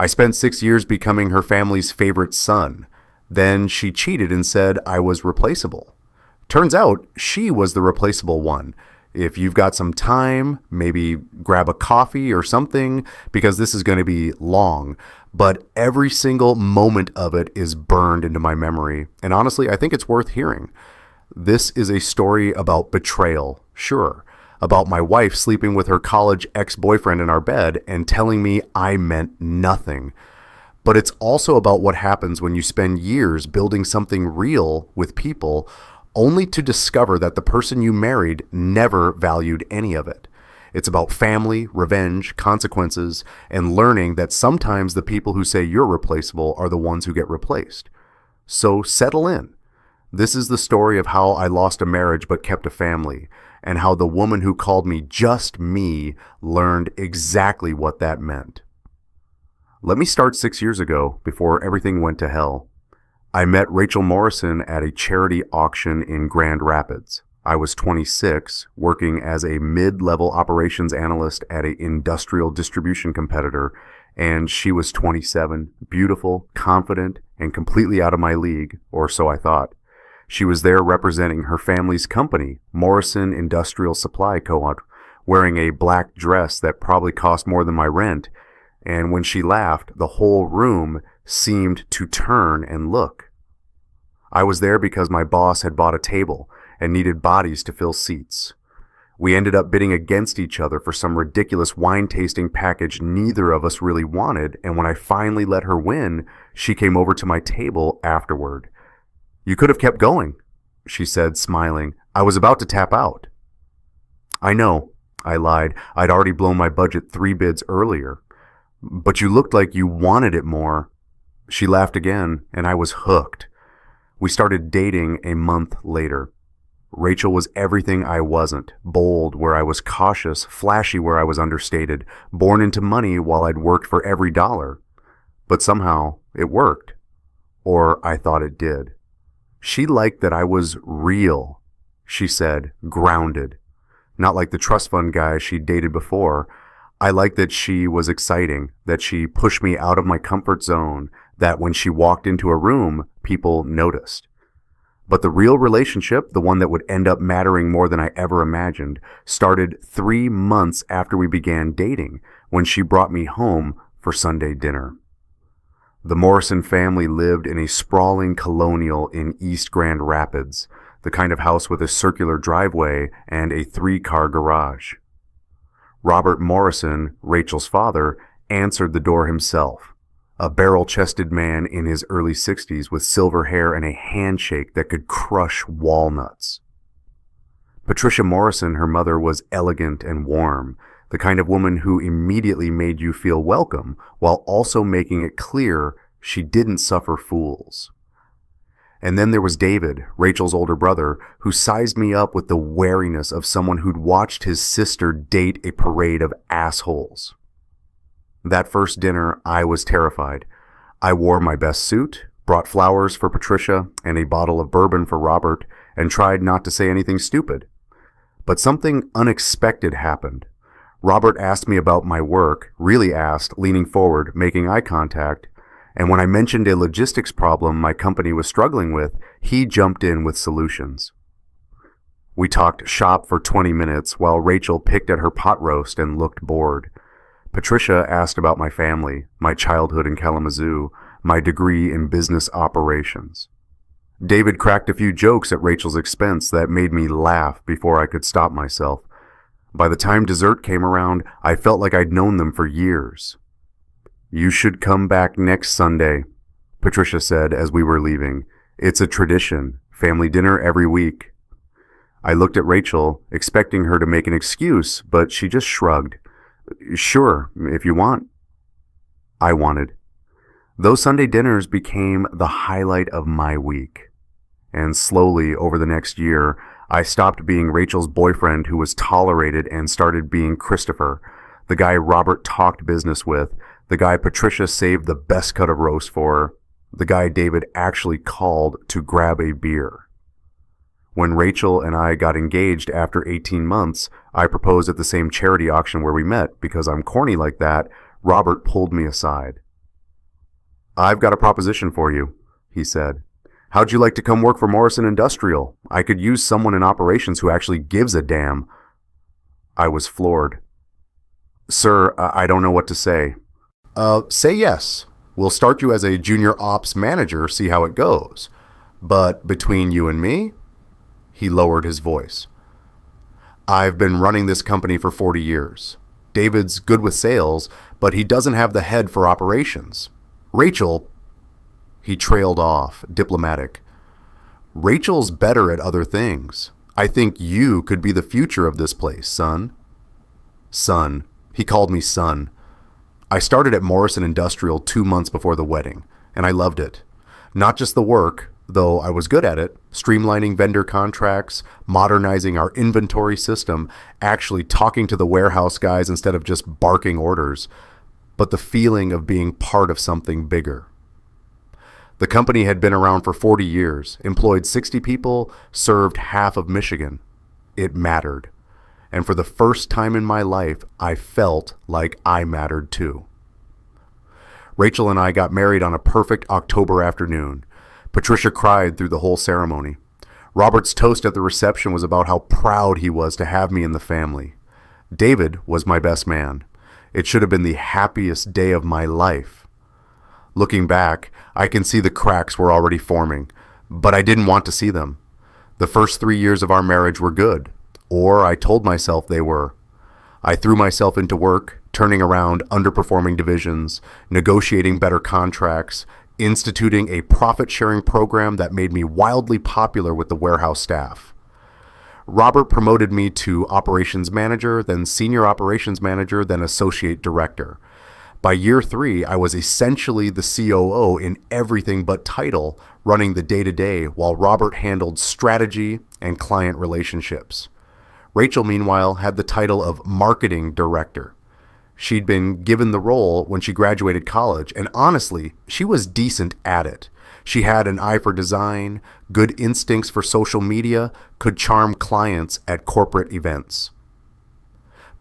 I spent 6 years becoming her family's favorite son. Then she cheated and said I was replaceable. Turns out she was the replaceable one. If you've got some time, maybe grab a coffee or something, because this is going to be long. But every single moment of it is burned into my memory. And honestly, I think it's worth hearing. This is a story about betrayal, sure. About my wife sleeping with her college ex-boyfriend in our bed and telling me I meant nothing. But it's also about what happens when you spend years building something real with people only to discover that the person you married never valued any of it. It's about family, revenge, consequences, and learning that sometimes the people who say you're replaceable are the ones who get replaced. So settle in. This is the story of how I lost a marriage but kept a family, and how the woman who called me just me learned exactly what that meant. Let me start 6 years ago, before everything went to hell. I met Rachel Morrison at a charity auction in Grand Rapids. I was 26, working as a mid-level operations analyst at an industrial distribution competitor, and she was 27, beautiful, confident, and completely out of my league, or so I thought. She was there representing her family's company, Morrison Industrial Supply Co-op, wearing a black dress that probably cost more than my rent, and when she laughed, the whole room seemed to turn and look. I was there because my boss had bought a table and needed bodies to fill seats. We ended up bidding against each other for some ridiculous wine tasting package neither of us really wanted, and when I finally let her win, she came over to my table afterward. "You could have kept going," she said, smiling. "I was about to tap out." "I know," I lied. I'd already blown my budget 3 bids earlier. "But you looked like you wanted it more." She laughed again, and I was hooked. We started dating a month later. Rachel was everything I wasn't, bold where I was cautious, flashy where I was understated, born into money while I'd worked for every dollar. But somehow it worked. Or I thought it did. She liked that I was real, she said, grounded. Not like the trust fund guy she'd dated before. I liked that she was exciting, that she pushed me out of my comfort zone, that when she walked into a room, people noticed. But the real relationship, the one that would end up mattering more than I ever imagined, started 3 months after we began dating, when she brought me home for Sunday dinner. The Morrison family lived in a sprawling colonial in East Grand Rapids, the kind of house with a circular driveway and a 3-car garage. Robert Morrison, Rachel's father, answered the door himself, a barrel-chested man in his early 60s with silver hair and a handshake that could crush walnuts. Patricia Morrison, her mother, was elegant and warm, the kind of woman who immediately made you feel welcome while also making it clear she didn't suffer fools. And then there was David, Rachel's older brother, who sized me up with the wariness of someone who'd watched his sister date a parade of assholes. That first dinner, I was terrified. I wore my best suit, brought flowers for Patricia and a bottle of bourbon for Robert, and tried not to say anything stupid. But something unexpected happened. Robert asked me about my work, really asked, leaning forward, making eye contact, and when I mentioned a logistics problem my company was struggling with, he jumped in with solutions. We talked shop for 20 minutes while Rachel picked at her pot roast and looked bored. Patricia asked about my family, my childhood in Kalamazoo, my degree in business operations. David cracked a few jokes at Rachel's expense that made me laugh before I could stop myself. By the time dessert came around, I felt like I'd known them for years. "You should come back next Sunday," Patricia said as we were leaving. "It's a tradition, family dinner every week." I looked at Rachel, expecting her to make an excuse, but she just shrugged. "Sure, if you want." I wanted. Those Sunday dinners became the highlight of my week. And slowly, over the next year, I stopped being Rachel's boyfriend who was tolerated and started being Christopher, the guy Robert talked business with, the guy Patricia saved the best cut of roast for, the guy David actually called to grab a beer. When Rachel and I got engaged after 18 months, I proposed at the same charity auction where we met. Because I'm corny like that, Robert pulled me aside. "I've got a proposition for you," he said. "How'd you like to come work for Morrison Industrial? I could use someone in operations who actually gives a damn." I was floored. "Sir, I don't know what to say." Say yes. We'll start you as a junior ops manager, see how it goes. But between you and me," he lowered his voice, "I've been running this company for 40 years. David's good with sales, but he doesn't have the head for operations. Rachel," he trailed off, diplomatic, "Rachel's better at other things. I think you could be the future of this place, son." Son. He called me son. I started at Morrison Industrial 2 months before the wedding, and I loved it. Not just the work, though I was good at it, streamlining vendor contracts, modernizing our inventory system, actually talking to the warehouse guys instead of just barking orders, but the feeling of being part of something bigger. The company had been around for 40 years, employed 60 people, served half of Michigan. It mattered. And for the first time in my life, I felt like I mattered too. Rachel and I got married on a perfect October afternoon. Patricia cried through the whole ceremony. Robert's toast at the reception was about how proud he was to have me in the family. David was my best man. It should have been the happiest day of my life. Looking back, I can see the cracks were already forming, but I didn't want to see them. The first 3 years of our marriage were good. Or I told myself they were. I threw myself into work, turning around underperforming divisions, negotiating better contracts, instituting a profit-sharing program that made me wildly popular with the warehouse staff. Robert promoted me to operations manager, then senior operations manager, then associate director. By year 3, I was essentially the COO in everything but title, running the day-to-day, while Robert handled strategy and client relationships. Rachel, meanwhile, had the title of marketing director. She'd been given the role when she graduated college, and honestly, she was decent at it. She had an eye for design, good instincts for social media, could charm clients at corporate events.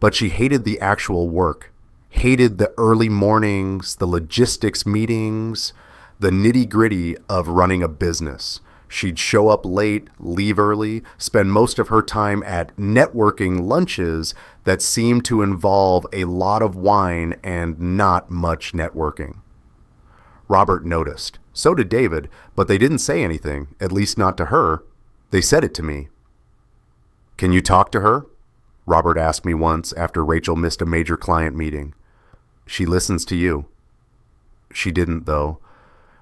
But she hated the actual work, hated the early mornings, the logistics meetings, the nitty-gritty of running a business. She'd show up late, leave early, spend most of her time at networking lunches that seemed to involve a lot of wine and not much networking. Robert noticed. So did David, but they didn't say anything, at least not to her. They said it to me. "Can you talk to her?" Robert asked me once after Rachel missed a major client meeting. "She listens to you." She didn't, though.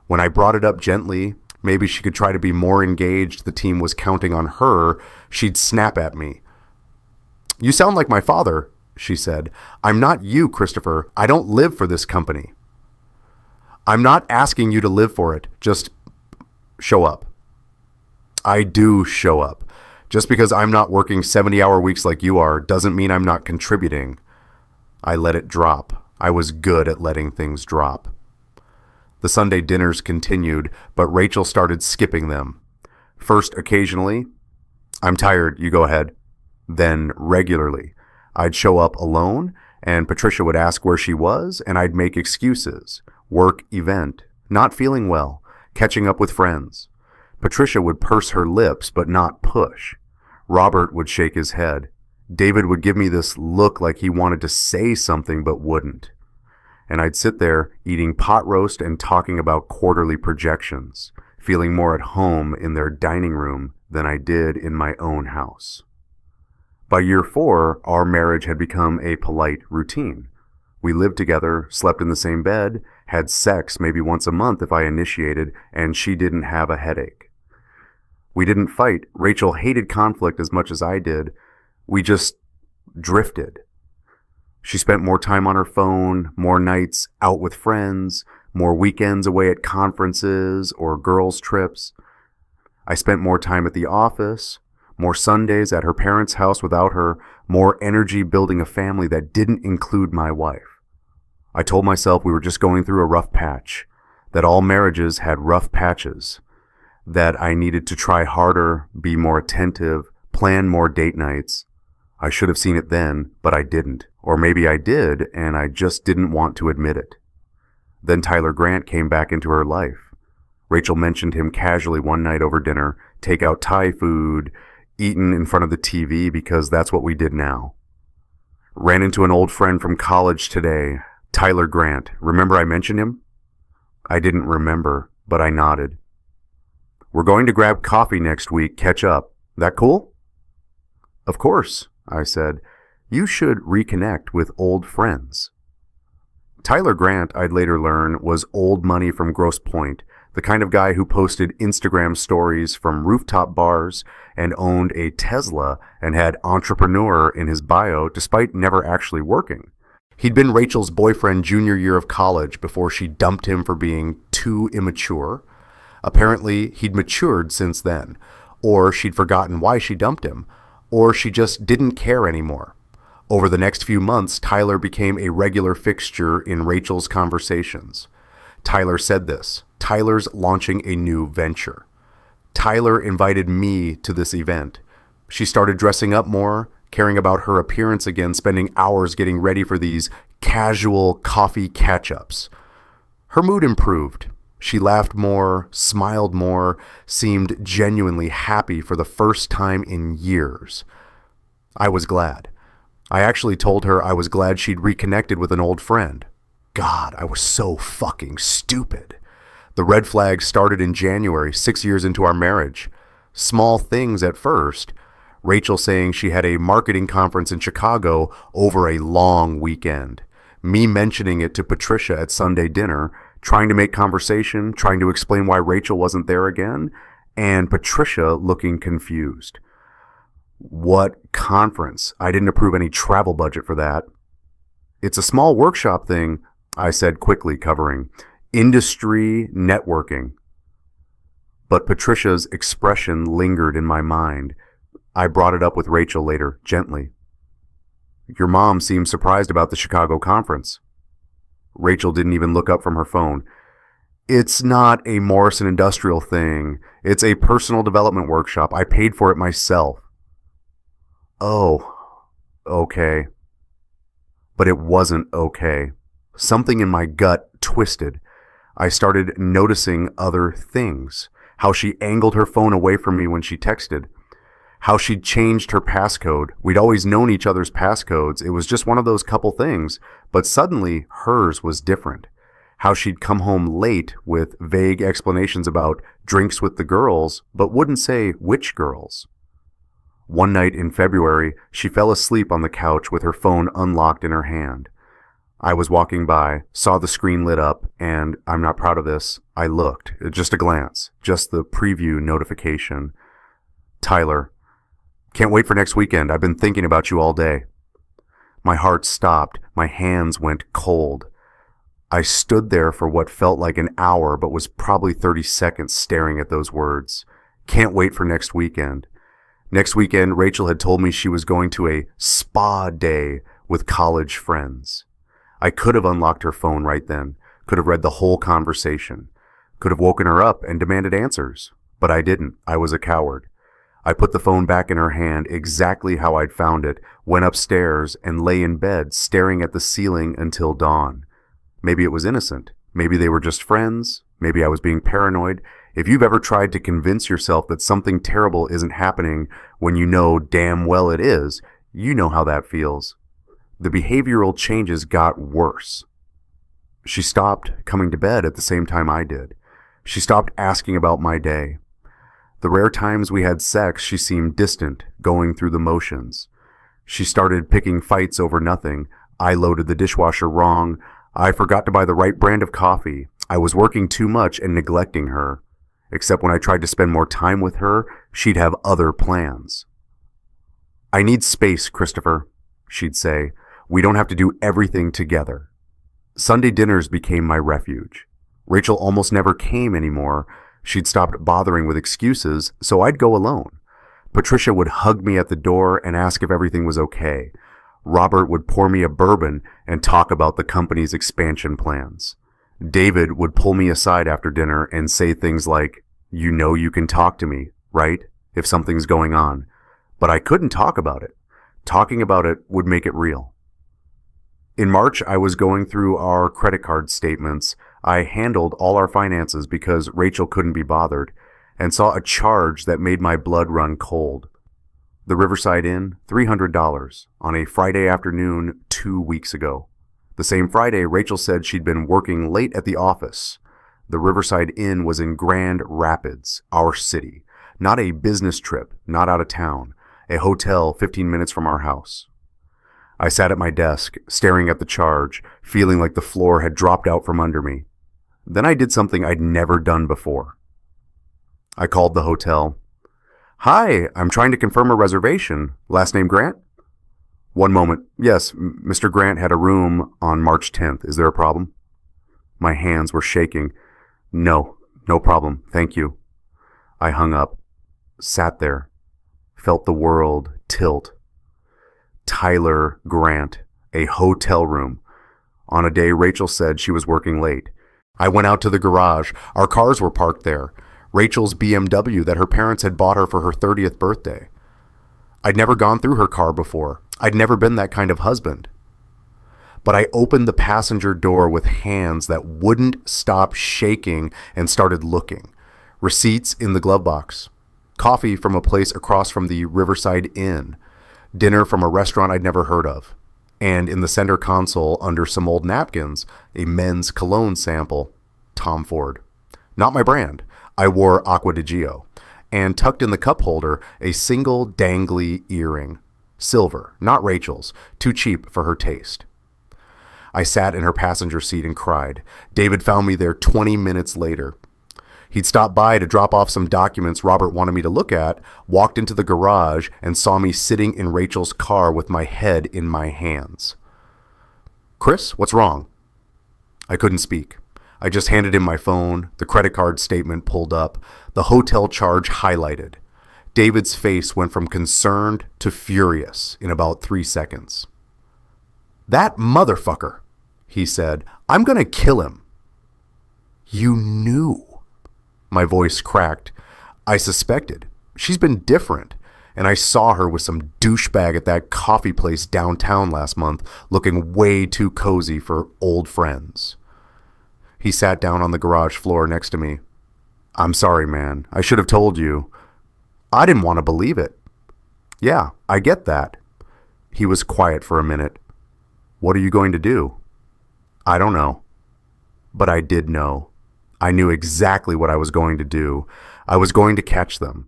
When I brought it up gently, maybe she could try to be more engaged, the team was counting on her, she'd snap at me. "You sound like my father," she said. "I'm not you, Christopher. I don't live for this company." "I'm not asking you to live for it. Just show up." I do show up. Just because I'm not working 70-hour weeks like you are doesn't mean I'm not contributing. I let it drop. I was good at letting things drop. The Sunday dinners continued, but Rachel started skipping them. First occasionally, "I'm tired, you go ahead." Then regularly. I'd show up alone, and Patricia would ask where she was, and I'd make excuses. Work event, not feeling well, catching up with friends. Patricia would purse her lips, but not push. Robert would shake his head. David would give me this look like he wanted to say something but wouldn't. And I'd sit there eating pot roast and talking about quarterly projections, feeling more at home in their dining room than I did in my own house. By year 4, our marriage had become a polite routine. We lived together, slept in the same bed, had sex maybe once a month if I initiated, and she didn't have a headache. We didn't fight. Rachel hated conflict as much as I did. We just drifted. She spent more time on her phone, more nights out with friends, more weekends away at conferences or girls' trips. I spent more time at the office, more Sundays at her parents' house without her, more energy building a family that didn't include my wife. I told myself we were just going through a rough patch, that all marriages had rough patches, that I needed to try harder, be more attentive, plan more date nights. I should have seen it then, but I didn't. Or maybe I did, and I just didn't want to admit it. Then Tyler Grant came back into her life. Rachel mentioned him casually one night over dinner, take out Thai food, eaten in front of the TV because that's what we did now. Ran into an old friend from college today, Tyler Grant. Remember I mentioned him? I didn't remember, but I nodded. We're going to grab coffee next week, catch up. That cool? Of course, I said. You should reconnect with old friends. Tyler Grant, I'd later learn, was old money from Grosse Pointe, the kind of guy who posted Instagram stories from rooftop bars and owned a Tesla and had entrepreneur in his bio despite never actually working. He'd been Rachel's boyfriend junior year of college before she dumped him for being too immature. Apparently, he'd matured since then, or she'd forgotten why she dumped him, or she just didn't care anymore. Over the next few months, Tyler became a regular fixture in Rachel's conversations. Tyler said this: Tyler's launching a new venture. Tyler invited me to this event. She started dressing up more, caring about her appearance again, spending hours getting ready for these casual coffee catch-ups. Her mood improved. She laughed more, smiled more, seemed genuinely happy for the first time in years. I was glad. I actually told her I was glad she'd reconnected with an old friend. God, I was so fucking stupid. The red flag started in January, 6 years into our marriage. Small things at first. Rachel saying she had a marketing conference in Chicago over a long weekend. Me mentioning it to Patricia at Sunday dinner, trying to make conversation, trying to explain why Rachel wasn't there again, and Patricia looking confused. What conference? I didn't approve any travel budget for that. It's a small workshop thing, I said quickly, covering industry networking. But Patricia's expression lingered in my mind. I brought it up with Rachel later, gently. Your mom seemed surprised about the Chicago conference. Rachel didn't even look up from her phone. It's not a Morrison Industrial thing. It's a personal development workshop. I paid for it myself. Oh, okay. But it wasn't okay. Something in my gut twisted. I started noticing other things. How she angled her phone away from me when she texted. How she'd changed her passcode. We'd always known each other's passcodes. It was just one of those couple things. But suddenly, hers was different. How she'd come home late with vague explanations about drinks with the girls, but wouldn't say which girls. One night in February, she fell asleep on the couch with her phone unlocked in her hand. I was walking by, saw the screen lit up, and, I'm not proud of this, I looked. Just a glance. Just the preview notification. Tyler, can't wait for next weekend. I've been thinking about you all day. My heart stopped. My hands went cold. I stood there for what felt like an hour, but was probably 30 seconds staring at those words. Can't wait for next weekend. Next weekend, Rachel had told me she was going to a spa day with college friends. I could have unlocked her phone right then, could have read the whole conversation, could have woken her up and demanded answers, but I didn't. I was a coward. I put the phone back in her hand exactly how I'd found it, went upstairs, and lay in bed staring at the ceiling until dawn. Maybe it was innocent. Maybe they were just friends. Maybe I was being paranoid. If you've ever tried to convince yourself that something terrible isn't happening when you know damn well it is, you know how that feels. The behavioral changes got worse. She stopped coming to bed at the same time I did. She stopped asking about my day. The rare times we had sex, she seemed distant, going through the motions. She started picking fights over nothing. I loaded the dishwasher wrong. I forgot to buy the right brand of coffee. I was working too much and neglecting her. Except when I tried to spend more time with her, she'd have other plans. I need space, Christopher, she'd say. We don't have to do everything together. Sunday dinners became my refuge. Rachel almost never came anymore. She'd stopped bothering with excuses, so I'd go alone. Patricia would hug me at the door and ask if everything was okay. Robert would pour me a bourbon and talk about the company's expansion plans. David would pull me aside after dinner and say things like, "You know you can talk to me, right? If something's going on." But I couldn't talk about it. Talking about it would make it real. In March, I was going through our credit card statements. I handled all our finances because Rachel couldn't be bothered, and saw a charge that made my blood run cold. The Riverside Inn, $300 on a Friday afternoon 2 weeks ago. The same Friday, Rachel said she'd been working late at the office. The Riverside Inn was in Grand Rapids, our city. Not a business trip, not out of town. A hotel 15 minutes from our house. I sat at my desk, staring at the charge, feeling like the floor had dropped out from under me. Then I did something I'd never done before. I called the hotel. "Hi, I'm trying to confirm a reservation. Last name Grant?" "One moment. Yes, Mr. Grant had a room on March 10th. Is there a problem?" My hands were shaking. No problem. Thank you." I hung up, sat there, felt the world tilt. Tyler Grant, a hotel room, on a day Rachel said she was working late. I went out to the garage. Our cars were parked there. Rachel's BMW that her parents had bought her for her 30th birthday. I'd never gone through her car before. I'd never been that kind of husband. But I opened the passenger door with hands that wouldn't stop shaking and started looking. Receipts in the glove box. Coffee from a place across from the Riverside Inn. Dinner from a restaurant I'd never heard of. And in the center console, under some old napkins, a men's cologne sample. Tom Ford. Not my brand. I wore Acqua di Gio. And tucked in the cup holder, a single dangly earring. Silver, not Rachel's. Too cheap for her taste. I sat in her passenger seat and cried. David found me there 20 minutes later. He'd stopped by to drop off some documents Robert wanted me to look at, walked into the garage, and saw me sitting in Rachel's car with my head in my hands. "Chris, what's wrong?" I couldn't speak. I just handed him my phone, the credit card statement pulled up, the hotel charge highlighted. David's face went from concerned to furious in about 3 seconds. "That motherfucker," he said. "I'm gonna kill him." "You knew." My voice cracked. I suspected. She's been different. And I saw her with some douchebag at that coffee place downtown last month, looking way too cozy for old friends. He sat down on the garage floor next to me. "I'm sorry, man. I should have told you." I didn't want to believe it. "Yeah, I get that." He was quiet for a minute. "What are you going to do?" "I don't know." But I did know. I knew exactly what I was going to do. I was going to catch them.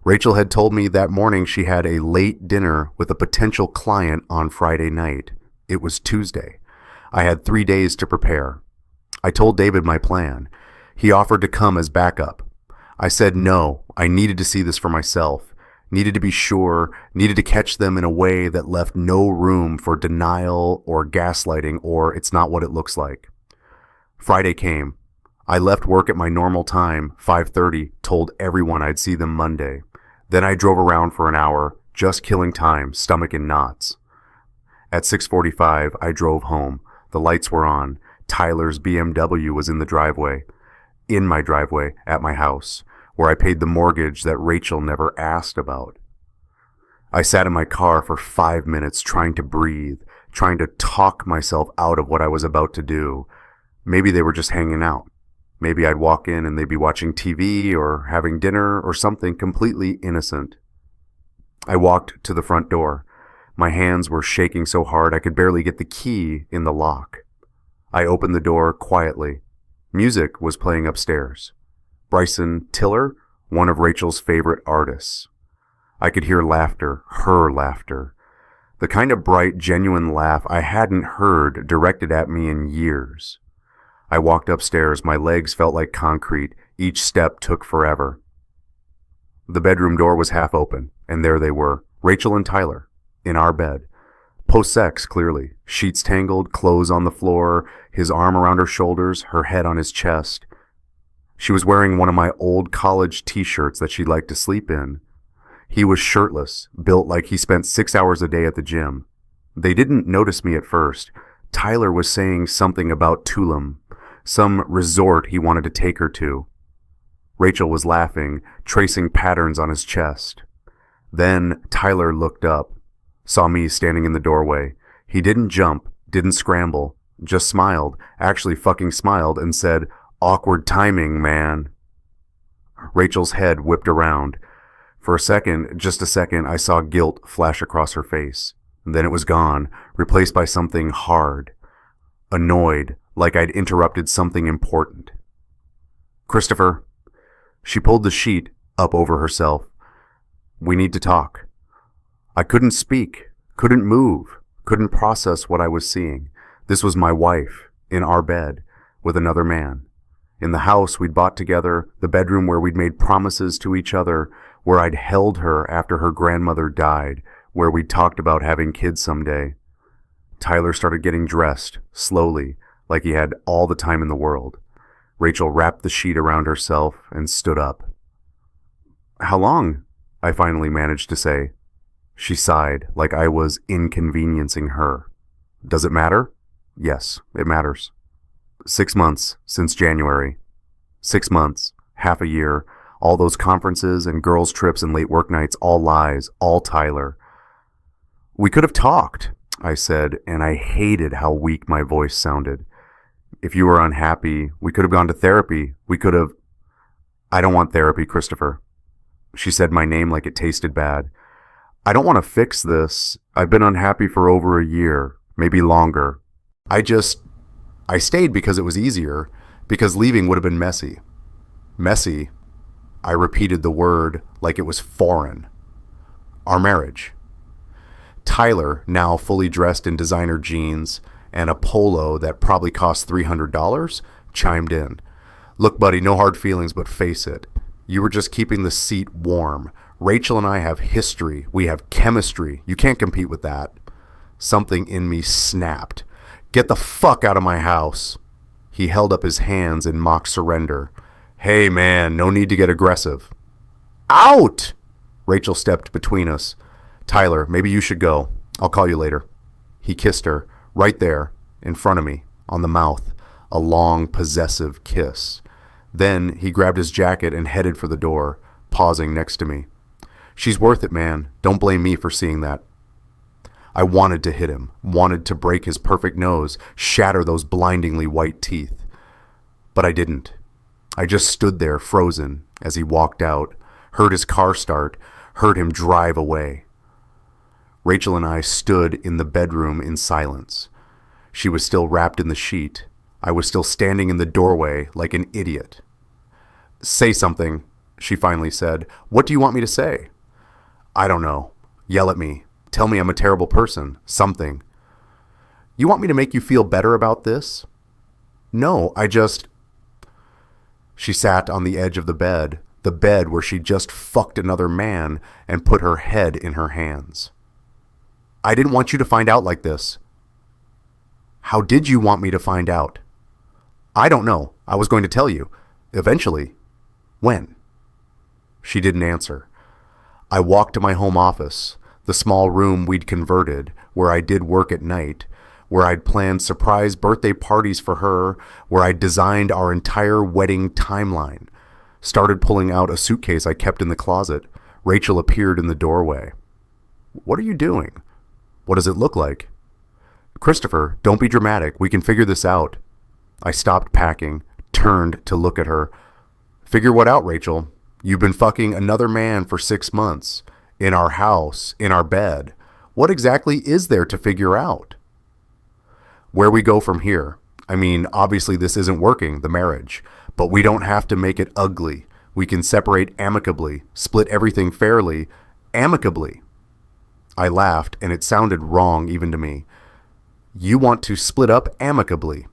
Rachel had told me that morning she had a late dinner with a potential client on Friday night. It was Tuesday. I had 3 days to prepare. I told David my plan. He offered to come as backup. I said no. I needed to see this for myself. Needed to be sure. Needed to catch them in a way that left no room for denial or gaslighting or it's not what it looks like. Friday came. I left work at my normal time, 5:30, told everyone I'd see them Monday. Then I drove around for an hour, just killing time, stomach in knots. At 6:45, I drove home. The lights were on. Tyler's BMW was in the driveway. In my driveway, at my house, where I paid the mortgage that Rachel never asked about. I sat in my car for 5 minutes trying to breathe, trying to talk myself out of what I was about to do. Maybe they were just hanging out. Maybe I'd walk in and they'd be watching TV or having dinner or something completely innocent. I walked to the front door. My hands were shaking so hard I could barely get the key in the lock. I opened the door quietly. Music was playing upstairs. Bryson Tiller, one of Rachel's favorite artists. I could hear laughter, her laughter. The kind of bright, genuine laugh I hadn't heard directed at me in years. I walked upstairs. My legs felt like concrete. Each step took forever. The bedroom door was half open, and there they were, Rachel and Tyler, in our bed. Post-sex, clearly. Sheets tangled, clothes on the floor, his arm around her shoulders, her head on his chest. She was wearing one of my old college t-shirts that she liked to sleep in. He was shirtless, built like he spent 6 hours a day at the gym. They didn't notice me at first. Tyler was saying something about Tulum, some resort he wanted to take her to. Rachel was laughing, tracing patterns on his chest. Then Tyler looked up, saw me standing in the doorway. He didn't jump, didn't scramble, Just smiled, actually fucking smiled, and said, "Awkward timing, man." Rachel's head whipped around. For a second, just a second, I saw guilt flash across her face. Then it was gone, replaced by something hard. Annoyed, like I'd interrupted something important. "Christopher." She pulled the sheet up over herself. "We need to talk." I couldn't speak, couldn't move, couldn't process what I was seeing. This was my wife, in our bed, with another man. In the house we'd bought together, the bedroom where we'd made promises to each other, where I'd held her after her grandmother died, where we'd talked about having kids someday. Tyler started getting dressed, slowly, like he had all the time in the world. Rachel wrapped the sheet around herself and stood up. "How long?" I finally managed to say. She sighed, like I was inconveniencing her. "Does it matter?" "Yes, it matters." 6 months since January. 6 months, half a year, all those conferences and girls' trips and late work nights, all lies, all Tyler. "We could have talked," I said, and I hated how weak my voice sounded. "If you were unhappy, we could have gone to therapy. We could have—" "I don't want therapy, Christopher." She said my name like it tasted bad. "I don't want to fix this. I've been unhappy for over a year, maybe longer. I stayed because it was easier, because leaving would have been messy." "Messy?" I repeated the word like it was foreign. "Our marriage." Tyler, now fully dressed in designer jeans and a polo that probably cost $300, chimed in. "Look, buddy, no hard feelings, but face it. You were just keeping the seat warm. Rachel and I have history. We have chemistry. You can't compete with that." Something in me snapped. "Get the fuck out of my house." He held up his hands in mock surrender. "Hey, man, no need to get aggressive." "Out!" Rachel stepped between us. "Tyler, maybe you should go. I'll call you later." He kissed her, right there, in front of me, on the mouth, a long, possessive kiss. Then he grabbed his jacket and headed for the door, pausing next to me. "She's worth it, man. Don't blame me for seeing that." I wanted to hit him, wanted to break his perfect nose, shatter those blindingly white teeth. But I didn't. I just stood there, frozen, as he walked out, heard his car start, heard him drive away. Rachel and I stood in the bedroom in silence. She was still wrapped in the sheet. I was still standing in the doorway like an idiot. "Say something," she finally said. "What do you want me to say?" "I don't know. Yell at me. Tell me I'm a terrible person. Something." "You want me to make you feel better about this?" "No, I just—" She sat on the edge of the bed where she just fucked another man, and put her head in her hands. "I didn't want you to find out like this." "How did you want me to find out?" "I don't know. I was going to tell you. Eventually." "When?" She didn't answer. I walked to my home office, the small room we'd converted, where I did work at night, where I'd planned surprise birthday parties for her, where I'd designed our entire wedding timeline. Started pulling out a suitcase I kept in the closet. Rachel appeared in the doorway. "What are you doing? What does it look like?" "Christopher, don't be dramatic. We can figure this out." I stopped packing, turned to look at her. "Figure what out, Rachel? You've been fucking another man for 6 months. In our house, in our bed. What exactly is there to figure out?" "Where we go from here. I mean, obviously this isn't working, the marriage. But we don't have to make it ugly. We can separate amicably, split everything fairly, amicably." I laughed, and it sounded wrong even to me. "You want to split up amicably?"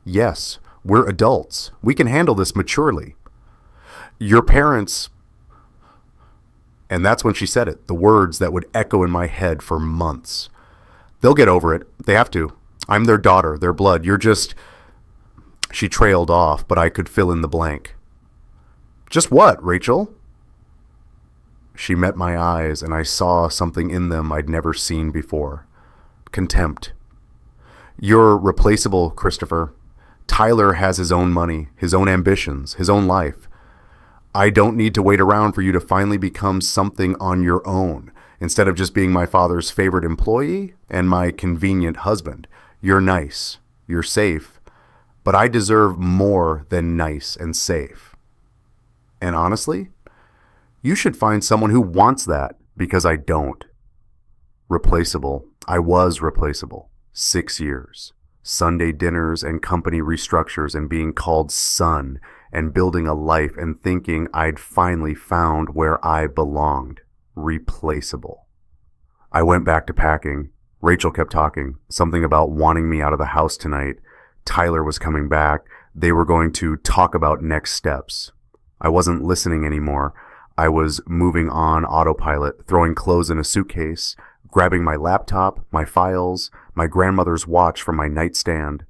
"Yes, we're adults. We can handle this maturely." "Your parents—" And that's when she said it, the words that would echo in my head for months. "They'll get over it. They have to. I'm their daughter, their blood. You're just—" She trailed off, but I could fill in the blank. "Just what, Rachel?" She met my eyes, and I saw something in them I'd never seen before. Contempt. "You're replaceable, Christopher. Tyler has his own money, his own ambitions, his own life. I don't need to wait around for you to finally become something on your own, instead of just being my father's favorite employee and my convenient husband. You're nice. You're safe. But I deserve more than nice and safe. And honestly, you should find someone who wants that, because I don't. Replaceable. I was replaceable. 6 years. Sunday dinners and company restructures and being called son and building a life and thinking I'd finally found where I belonged. Replaceable. I went back to packing. Rachel kept talking, something about wanting me out of the house tonight. Tyler was coming back. They were going to talk about next steps. I wasn't listening anymore. I was moving on autopilot, throwing clothes in a suitcase, grabbing my laptop, my files, my grandmother's watch from my nightstand.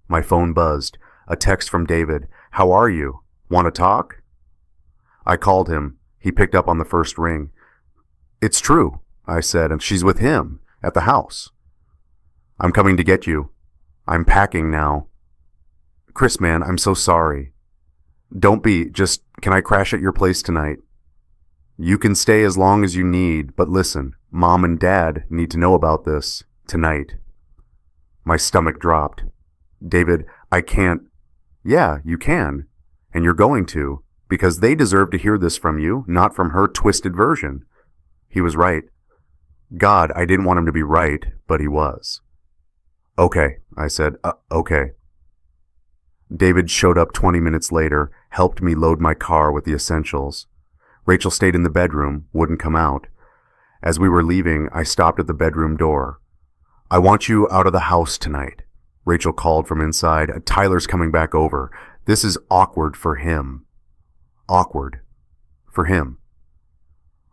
My phone buzzed. A text from David. How are you? Want to talk? I called him. He picked up on the first ring. It's true, I said, and she's with him at the house. I'm coming to get you. I'm packing now. Chris, man, I'm so sorry. Don't be. Just, can I crash at your place tonight? You can stay as long as you need, but listen, Mom and Dad need to know about this tonight. My stomach dropped. David, I can't. Yeah, you can. And you're going to, because they deserve to hear this from you, not from her twisted version. He was right. God, I didn't want him to be right, but he was. Okay, I said, okay. David showed up 20 minutes later, helped me load my car with the essentials. Rachel stayed in the bedroom, wouldn't come out. As we were leaving, I stopped at the bedroom door. I want you out of the house tonight, Rachel called from inside. Tyler's coming back over. This is awkward for him. Awkward. For him.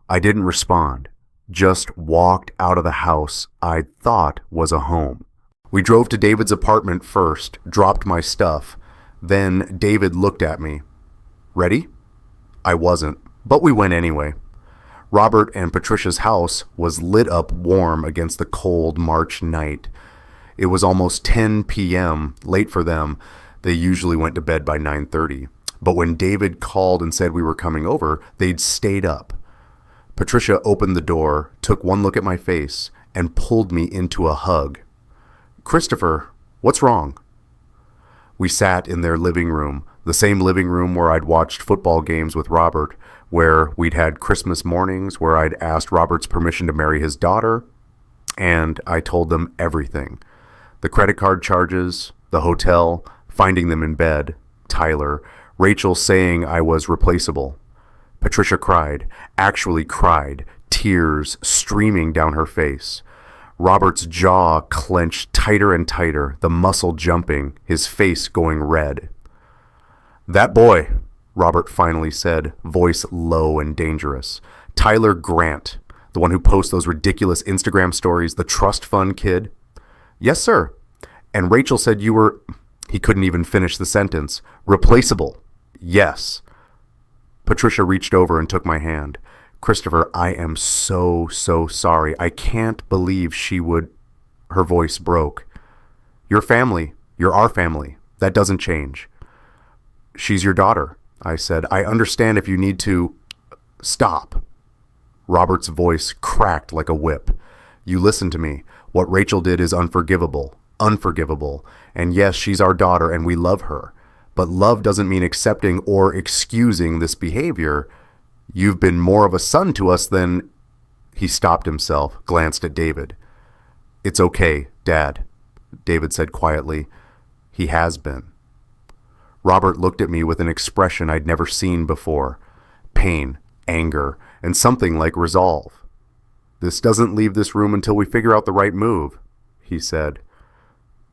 I didn't respond, just walked out of the house I thought was a home. We drove to David's apartment first, dropped my stuff. Then David looked at me. Ready? I wasn't, but we went anyway. Robert and Patricia's house was lit up warm against the cold March night. It was almost 10 p.m., late for them. They usually went to bed by 9:30. But when David called and said we were coming over, they'd stayed up. Patricia opened the door, took one look at my face, and pulled me into a hug. Christopher, what's wrong? We sat in their living room, the same living room where I'd watched football games with Robert, where we'd had Christmas mornings, where I'd asked Robert's permission to marry his daughter, and I told them everything. The credit card charges, the hotel, finding them in bed, Tyler, Rachel saying I was replaceable. Patricia cried, actually cried, tears streaming down her face. Robert's jaw clenched tighter and tighter, the muscle jumping, his face going red. That boy, Robert finally said, voice low and dangerous. Tyler Grant, the one who posts those ridiculous Instagram stories, the trust fund kid. Yes, sir. And Rachel said you were... He couldn't even finish the sentence. Replaceable. Yes. Patricia reached over and took my hand. Christopher, I am so sorry. I can't believe she would... Her voice broke. Your family. You're our family. That doesn't change. She's your daughter, I said. I understand if you need to... Stop. Robert's voice cracked like a whip. You listen to me. What Rachel did is unforgivable. Unforgivable. And yes, she's our daughter and we love her. But love doesn't mean accepting or excusing this behavior. You've been more of a son to us than... He stopped himself, glanced at David. It's okay, Dad, David said quietly. He has been. Robert looked at me with an expression I'd never seen before. Pain, anger, and something like resolve. This doesn't leave this room until we figure out the right move, he said.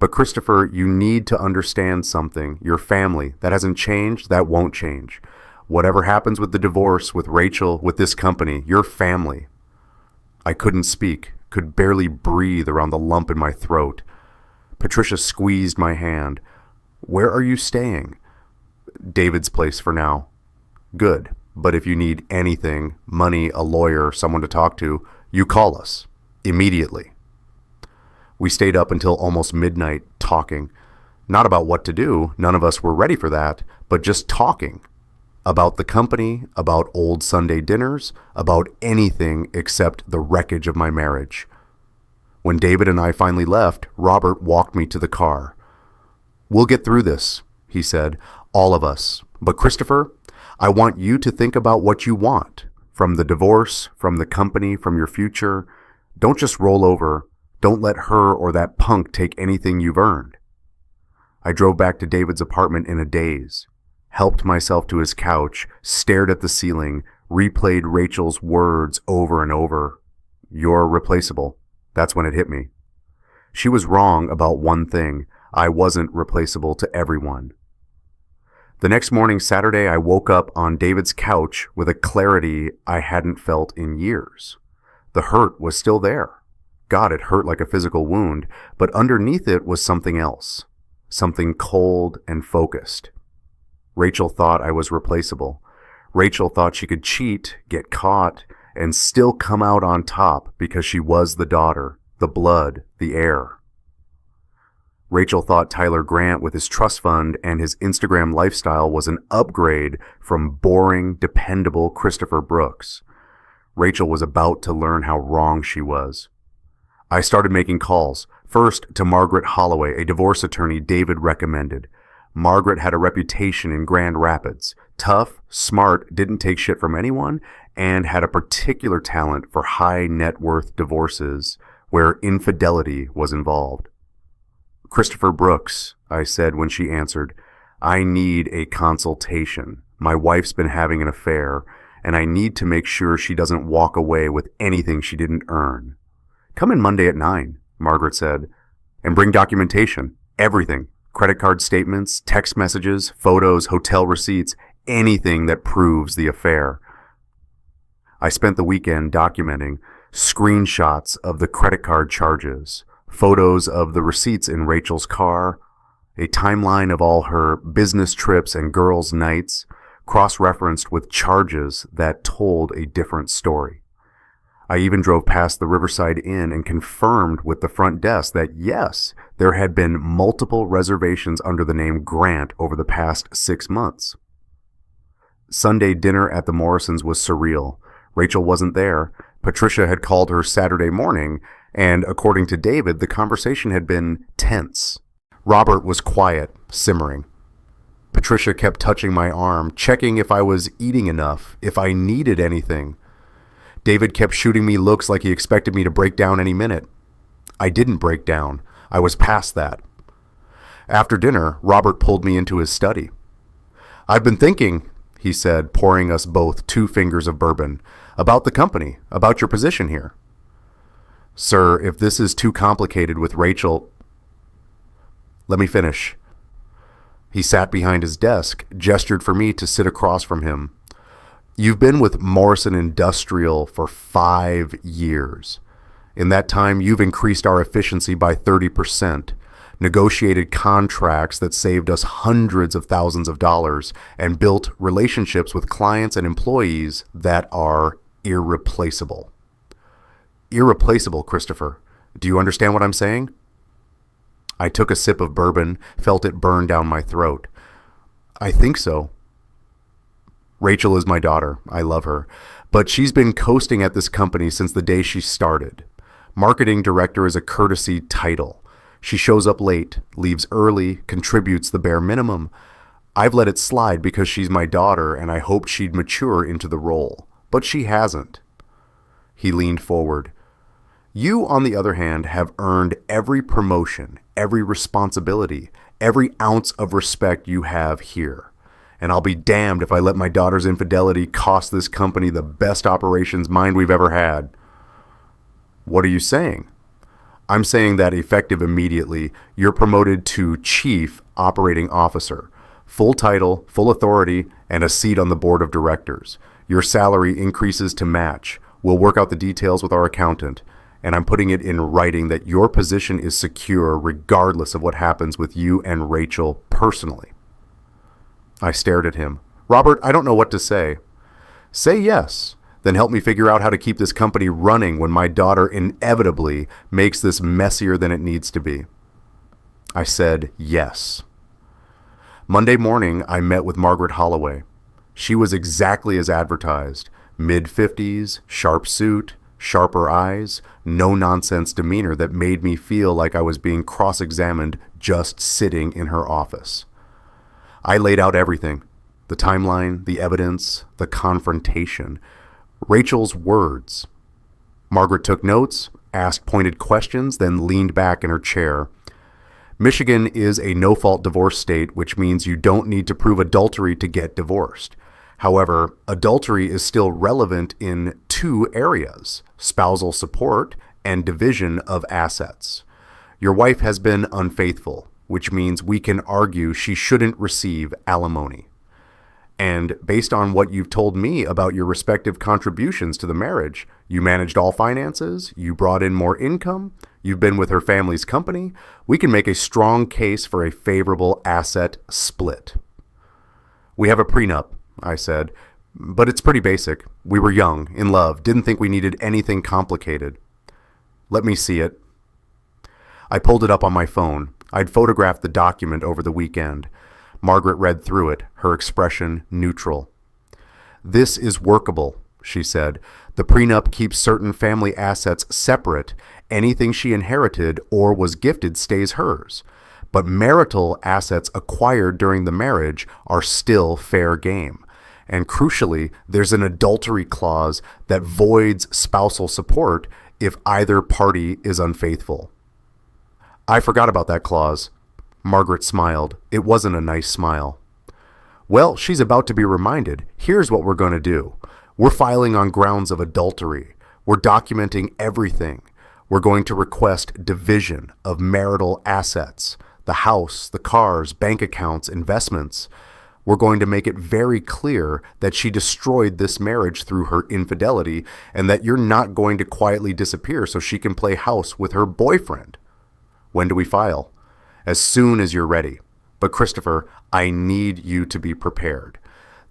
But Christopher, you need to understand something. Your family, that hasn't changed, that won't change. Whatever happens with the divorce, with Rachel, with this company, your family. I couldn't speak, could barely breathe around the lump in my throat. Patricia squeezed my hand. Where are you staying? David's place for now. Good, but if you need anything, money, a lawyer, someone to talk to, you call us. Immediately. We stayed up until almost midnight talking. Not about what to do, none of us were ready for that, but just talking. About the company, about old Sunday dinners, about anything except the wreckage of my marriage. When David and I finally left, Robert walked me to the car. "We'll get through this," he said, "all of us. But Christopher, I want you to think about what you want. From the divorce, from the company, from your future. Don't just roll over. Don't let her or that punk take anything you've earned." I drove back to David's apartment in a daze, helped myself to his couch, stared at the ceiling, replayed Rachel's words over and over. "You're replaceable." That's when it hit me. She was wrong about one thing. I wasn't replaceable to everyone. The next morning, Saturday, I woke up on David's couch with a clarity I hadn't felt in years. The hurt was still there. God, it hurt like a physical wound, but underneath it was something else. Something cold and focused. Rachel thought I was replaceable. Rachel thought she could cheat, get caught, and still come out on top because she was the daughter, the blood, the heir. Rachel thought Tyler Grant with his trust fund and his Instagram lifestyle was an upgrade from boring, dependable Christopher Brooks. Rachel was about to learn how wrong she was. I started making calls, first to Margaret Holloway, a divorce attorney David recommended. Margaret had a reputation in Grand Rapids. Tough, smart, didn't take shit from anyone, and had a particular talent for high net worth divorces where infidelity was involved. "Christopher Brooks," I said when she answered, "I need a consultation. My wife's been having an affair, and I need to make sure she doesn't walk away with anything she didn't earn." "Come in Monday at 9, Margaret said, "and bring documentation. Everything. Credit card statements, text messages, photos, hotel receipts, anything that proves the affair." I spent the weekend documenting screenshots of the credit card charges, photos of the receipts in Rachel's car, a timeline of all her business trips and girls' nights, cross-referenced with charges that told a different story. I even drove past the Riverside Inn and confirmed with the front desk that yes, there had been multiple reservations under the name Grant over the past 6 months. Sunday dinner at the Morrisons was surreal. Rachel wasn't there. Patricia had called her Saturday morning, and according to David, the conversation had been tense. Robert was quiet, simmering. Patricia kept touching my arm, checking if I was eating enough, if I needed anything. David kept shooting me looks like he expected me to break down any minute. I didn't break down. I was past that. After dinner, Robert pulled me into his study. "I've been thinking," he said, pouring us both 2 fingers of bourbon, "about the company, about your position here." "Sir, if this is too complicated with Rachel..." "Let me finish." He sat behind his desk, gestured for me to sit across from him. "You've been with Morrison Industrial for 5 years. In that time, you've increased our efficiency by 30%, negotiated contracts that saved us hundreds of thousands of dollars, and built relationships with clients and employees that are irreplaceable." Irreplaceable, Christopher. Do you understand what I'm saying? I took a sip of bourbon, felt it burn down my throat. "I think so." Rachel is my daughter. I love her. But she's been coasting at this company since the day she started. Marketing director is a courtesy title. She shows up late, leaves early, contributes the bare minimum. I've let it slide because she's my daughter and I hoped she'd mature into the role. But she hasn't. He leaned forward. "You, on the other hand, have earned every promotion, every responsibility, every ounce of respect you have here. And I'll be damned if I let my daughter's infidelity cost this company the best operations mind we've ever had." "What are you saying?" "I'm saying that effective immediately, you're promoted to Chief Operating Officer. Full title, full authority, and a seat on the board of directors. Your salary increases to match. We'll work out the details with our accountant. And I'm putting it in writing that your position is secure regardless of what happens with you and Rachel personally." I stared at him. "Robert, I don't know what to say." "Say yes. Then help me figure out how to keep this company running when my daughter inevitably makes this messier than it needs to be." I said yes. Monday morning, I met with Margaret Holloway. She was exactly as advertised. Mid-50s, sharp suit, sharper eyes, no-nonsense demeanor that made me feel like I was being cross-examined just sitting in her office. I laid out everything: the timeline, the evidence, the confrontation, Rachel's words. Margaret took notes, asked pointed questions, then leaned back in her chair. Michigan is a no-fault divorce state, which means you don't need to prove adultery to get divorced. However, adultery is still relevant in two areas: spousal support and division of assets. Your wife has been unfaithful, which means we can argue she shouldn't receive alimony. And based on what you've told me about your respective contributions to the marriage, you managed all finances, you brought in more income, you've been with her family's company, we can make a strong case for a favorable asset split. We have a prenup, I said, but it's pretty basic. We were young, in love, didn't think we needed anything complicated. Let me see it. I pulled it up on my phone. I'd photographed the document over the weekend. Margaret read through it, her expression neutral. "This is workable," she said. "The prenup keeps certain family assets separate. Anything she inherited or was gifted stays hers. But marital assets acquired during the marriage are still fair game. And crucially, there's an adultery clause that voids spousal support if either party is unfaithful." I forgot about that clause. Margaret smiled. It wasn't a nice smile. "Well, she's about to be reminded. Here's what we're going to do. We're filing on grounds of adultery. We're documenting everything. We're going to request division of marital assets, the house, the cars, bank accounts, investments. We're going to make it very clear that she destroyed this marriage through her infidelity and that you're not going to quietly disappear so she can play house with her boyfriend." "When do we file?" "As soon as you're ready. But Christopher, I need you to be prepared.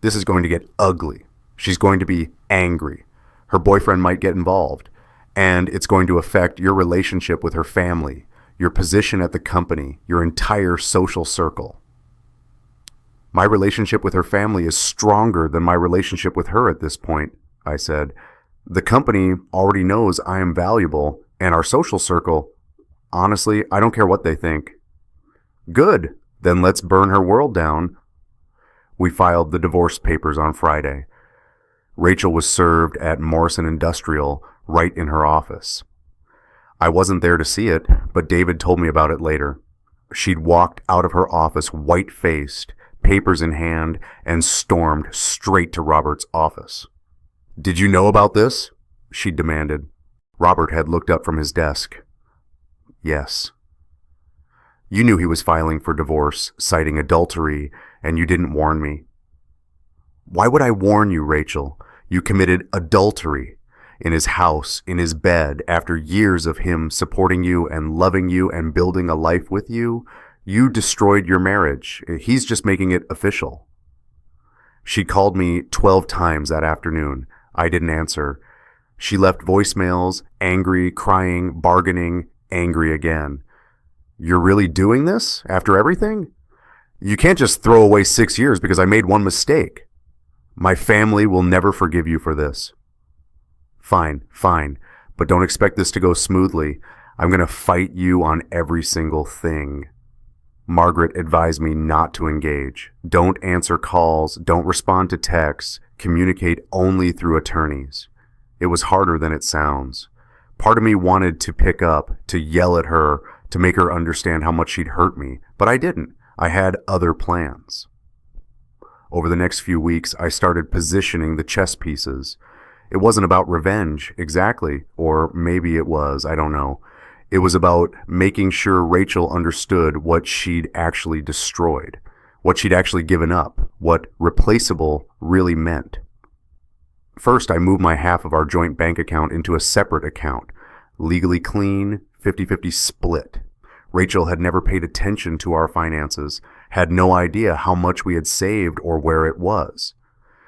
This is going to get ugly. She's going to be angry. Her boyfriend might get involved. And it's going to affect your relationship with her family, your position at the company, your entire social circle." "My relationship with her family is stronger than my relationship with her at this point," I said. "The company already knows I am valuable, and our social circle, honestly, I don't care what they think." "Good. Then let's burn her world down." We filed the divorce papers on Friday. Rachel was served at Morrison Industrial right in her office. I wasn't there to see it, but David told me about it later. She'd walked out of her office white-faced, papers in hand, and stormed straight to Robert's office. "Did you know about this?" she demanded. Robert had looked up from his desk. "Yes." "You knew he was filing for divorce, citing adultery, and you didn't warn me." "Why would I warn you, Rachel? You committed adultery in his house, in his bed, after years of him supporting you and loving you and building a life with you. You destroyed your marriage. He's just making it official." She called me 12 times that afternoon. I didn't answer. She left voicemails, angry, crying, bargaining, angry again. "You're really doing this after everything? You can't just throw away 6 years because I made one mistake. My family will never forgive you for this." Fine, but don't expect this to go smoothly. I'm going to fight you on every single thing." Margaret advised me not to engage. Don't answer calls, don't respond to texts, communicate only through attorneys. It was harder than it sounds. Part of me wanted to pick up, to yell at her, to make her understand how much she'd hurt me, but I didn't. I had other plans. Over the next few weeks, I started positioning the chess pieces. It wasn't about revenge, exactly, or maybe it was, I don't know. It was about making sure Rachel understood what she'd actually destroyed, what she'd actually given up, what replaceable really meant. First, I moved my half of our joint bank account into a separate account, legally clean, 50-50 split. Rachel had never paid attention to our finances, had no idea how much we had saved or where it was.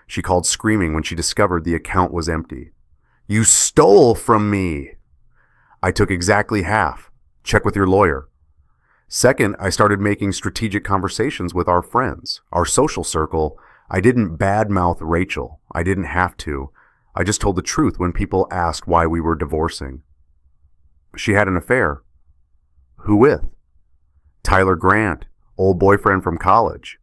She called screaming when she discovered the account was empty. "You stole from me!" "I took exactly half. Check with your lawyer." Second, I started making strategic conversations with our friends, our social circle. I didn't badmouth Rachel. I didn't have to. I just told the truth when people asked why we were divorcing. She had an affair. Who with? Tyler Grant, old boyfriend from college.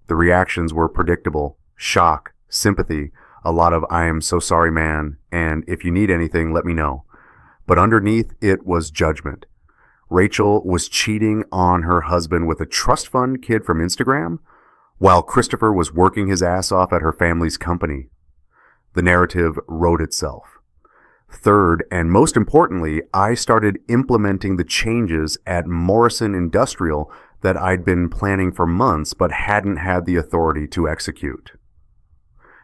The reactions were predictable. Shock, sympathy, a lot of "I am so sorry, man, and if you need anything, let me know." But underneath it was judgment. Rachel was cheating on her husband with a trust fund kid from Instagram, while Christopher was working his ass off at her family's company. The narrative wrote itself. Third, and most importantly, I started implementing the changes at Morrison Industrial that I'd been planning for months but hadn't had the authority to execute.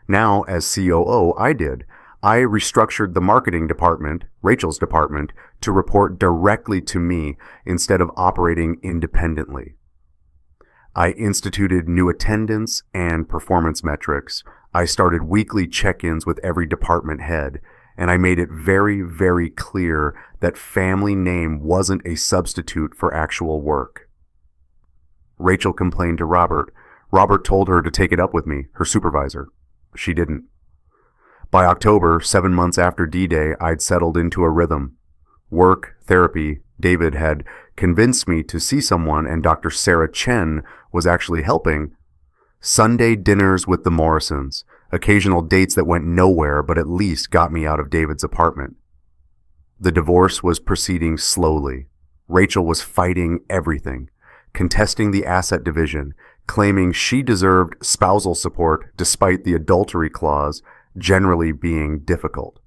Now, as COO, I restructured the marketing department, Rachel's department, to report directly to me instead of operating independently. I instituted new attendance and performance metrics. I started weekly check-ins with every department head, and I made it very, very clear that family name wasn't a substitute for actual work. Rachel complained to Robert. Robert told her to take it up with me, her supervisor. She didn't. By October, 7 months after D-Day, I'd settled into a rhythm. Work, therapy, David had convinced me to see someone, and Dr. Sarah Chen was actually helping. Sunday dinners with the Morrisons, occasional dates that went nowhere but at least got me out of David's apartment. The divorce was proceeding slowly. Rachel was fighting everything, contesting the asset division, claiming she deserved spousal support despite the adultery clause generally being difficult.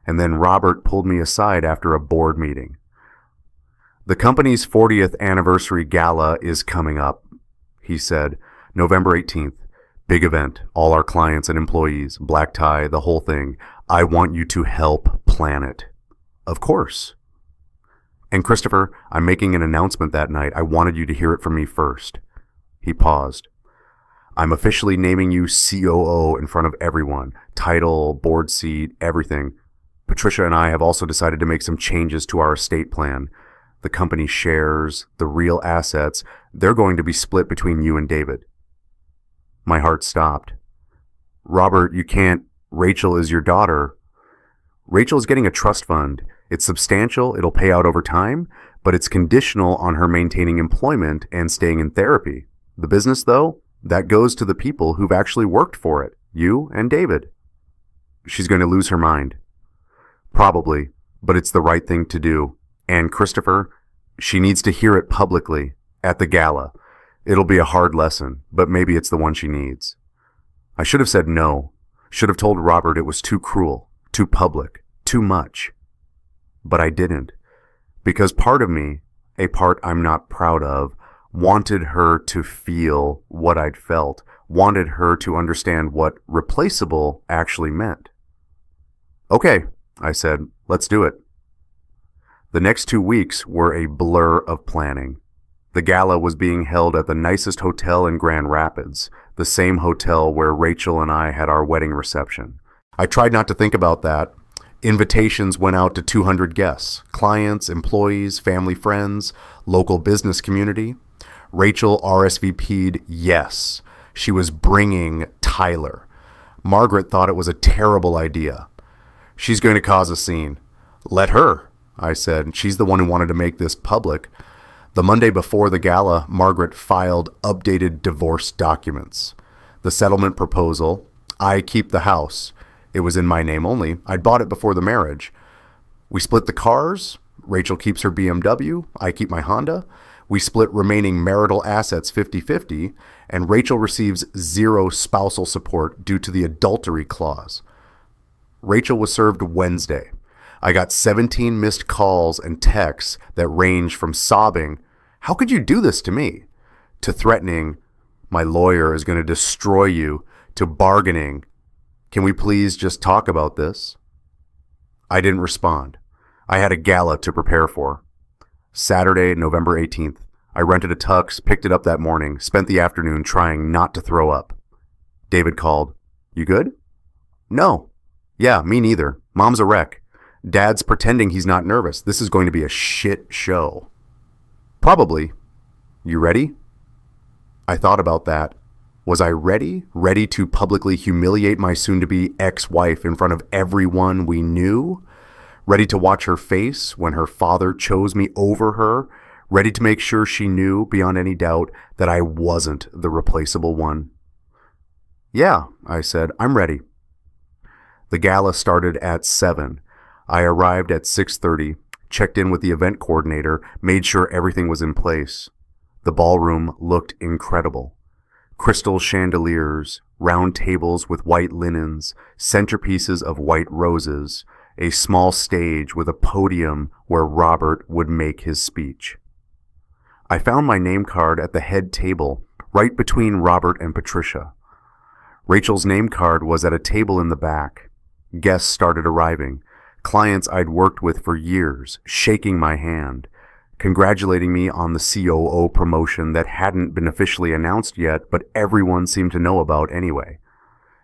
And then Robert pulled me aside after a board meeting. "The company's 40th anniversary gala is coming up," he said. "November 18th. Big event. All our clients and employees. Black tie, the whole thing. I want you to help plan it." "Of course." "And Christopher, I'm making an announcement that night. I wanted you to hear it from me first." He paused. "I'm officially naming you COO in front of everyone. Title, board seat, everything. Patricia and I have also decided to make some changes to our estate plan. The company shares, the real assets, they're going to be split between you and David." My heart stopped. "Robert, you can't. Rachel is your daughter." "Rachel is getting a trust fund. It's substantial, it'll pay out over time, but it's conditional on her maintaining employment and staying in therapy. The business, though, that goes to the people who've actually worked for it, you and David." "She's going to lose her mind." "Probably, but it's the right thing to do. And Christopher, she needs to hear it publicly, at the gala. It'll be a hard lesson, but maybe it's the one she needs." I should have said no. Should have told Robert it was too cruel, too public, too much. But I didn't. Because part of me, a part I'm not proud of, wanted her to feel what I'd felt, wanted her to understand what replaceable actually meant. "Okay," I said, "let's do it." The next 2 weeks were a blur of planning. The gala was being held at the nicest hotel in Grand Rapids, the same hotel where Rachel and I had our wedding reception. I tried not to think about that. Invitations went out to 200 guests, clients, employees, family, friends, local business community. Rachel RSVP'd yes. She was bringing Tyler. Margaret thought it was a terrible idea. "She's going to cause a scene." "Let her," I said. "She's the one who wanted to make this public." The Monday before the gala, Margaret filed updated divorce documents. The settlement proposal, I keep the house. It was in my name only. I'd bought it before the marriage. We split the cars. Rachel keeps her BMW. I keep my Honda. We split remaining marital assets 50-50, and Rachel receives 0 spousal support due to the adultery clause. Rachel was served Wednesday. I got 17 missed calls and texts that ranged from sobbing, "How could you do this to me?" to threatening, "My lawyer is going to destroy you," to bargaining, "Can we please just talk about this?" I didn't respond. I had a gala to prepare for. Saturday, November 18th. I rented a tux, picked it up that morning, spent the afternoon trying not to throw up. David called. "You good?" "No." "Yeah, me neither. Mom's a wreck. Dad's pretending he's not nervous. This is going to be a shit show." "Probably. You ready?" I thought about that. Was I ready? Ready to publicly humiliate my soon-to-be ex-wife in front of everyone we knew? Ready to watch her face when her father chose me over her? Ready to make sure she knew beyond any doubt that I wasn't the replaceable one? Yeah, I said, I'm ready. The gala started at 7. I arrived at 6:30, checked in with the event coordinator, made sure everything was in place. The ballroom looked incredible. Crystal chandeliers, round tables with white linens, centerpieces of white roses, a small stage with a podium where Robert would make his speech. I found my name card at the head table, right between Robert and Patricia. Rachel's name card was at a table in the back. Guests started arriving, clients I'd worked with for years, shaking my hand, congratulating me on the COO promotion that hadn't been officially announced yet, but everyone seemed to know about anyway.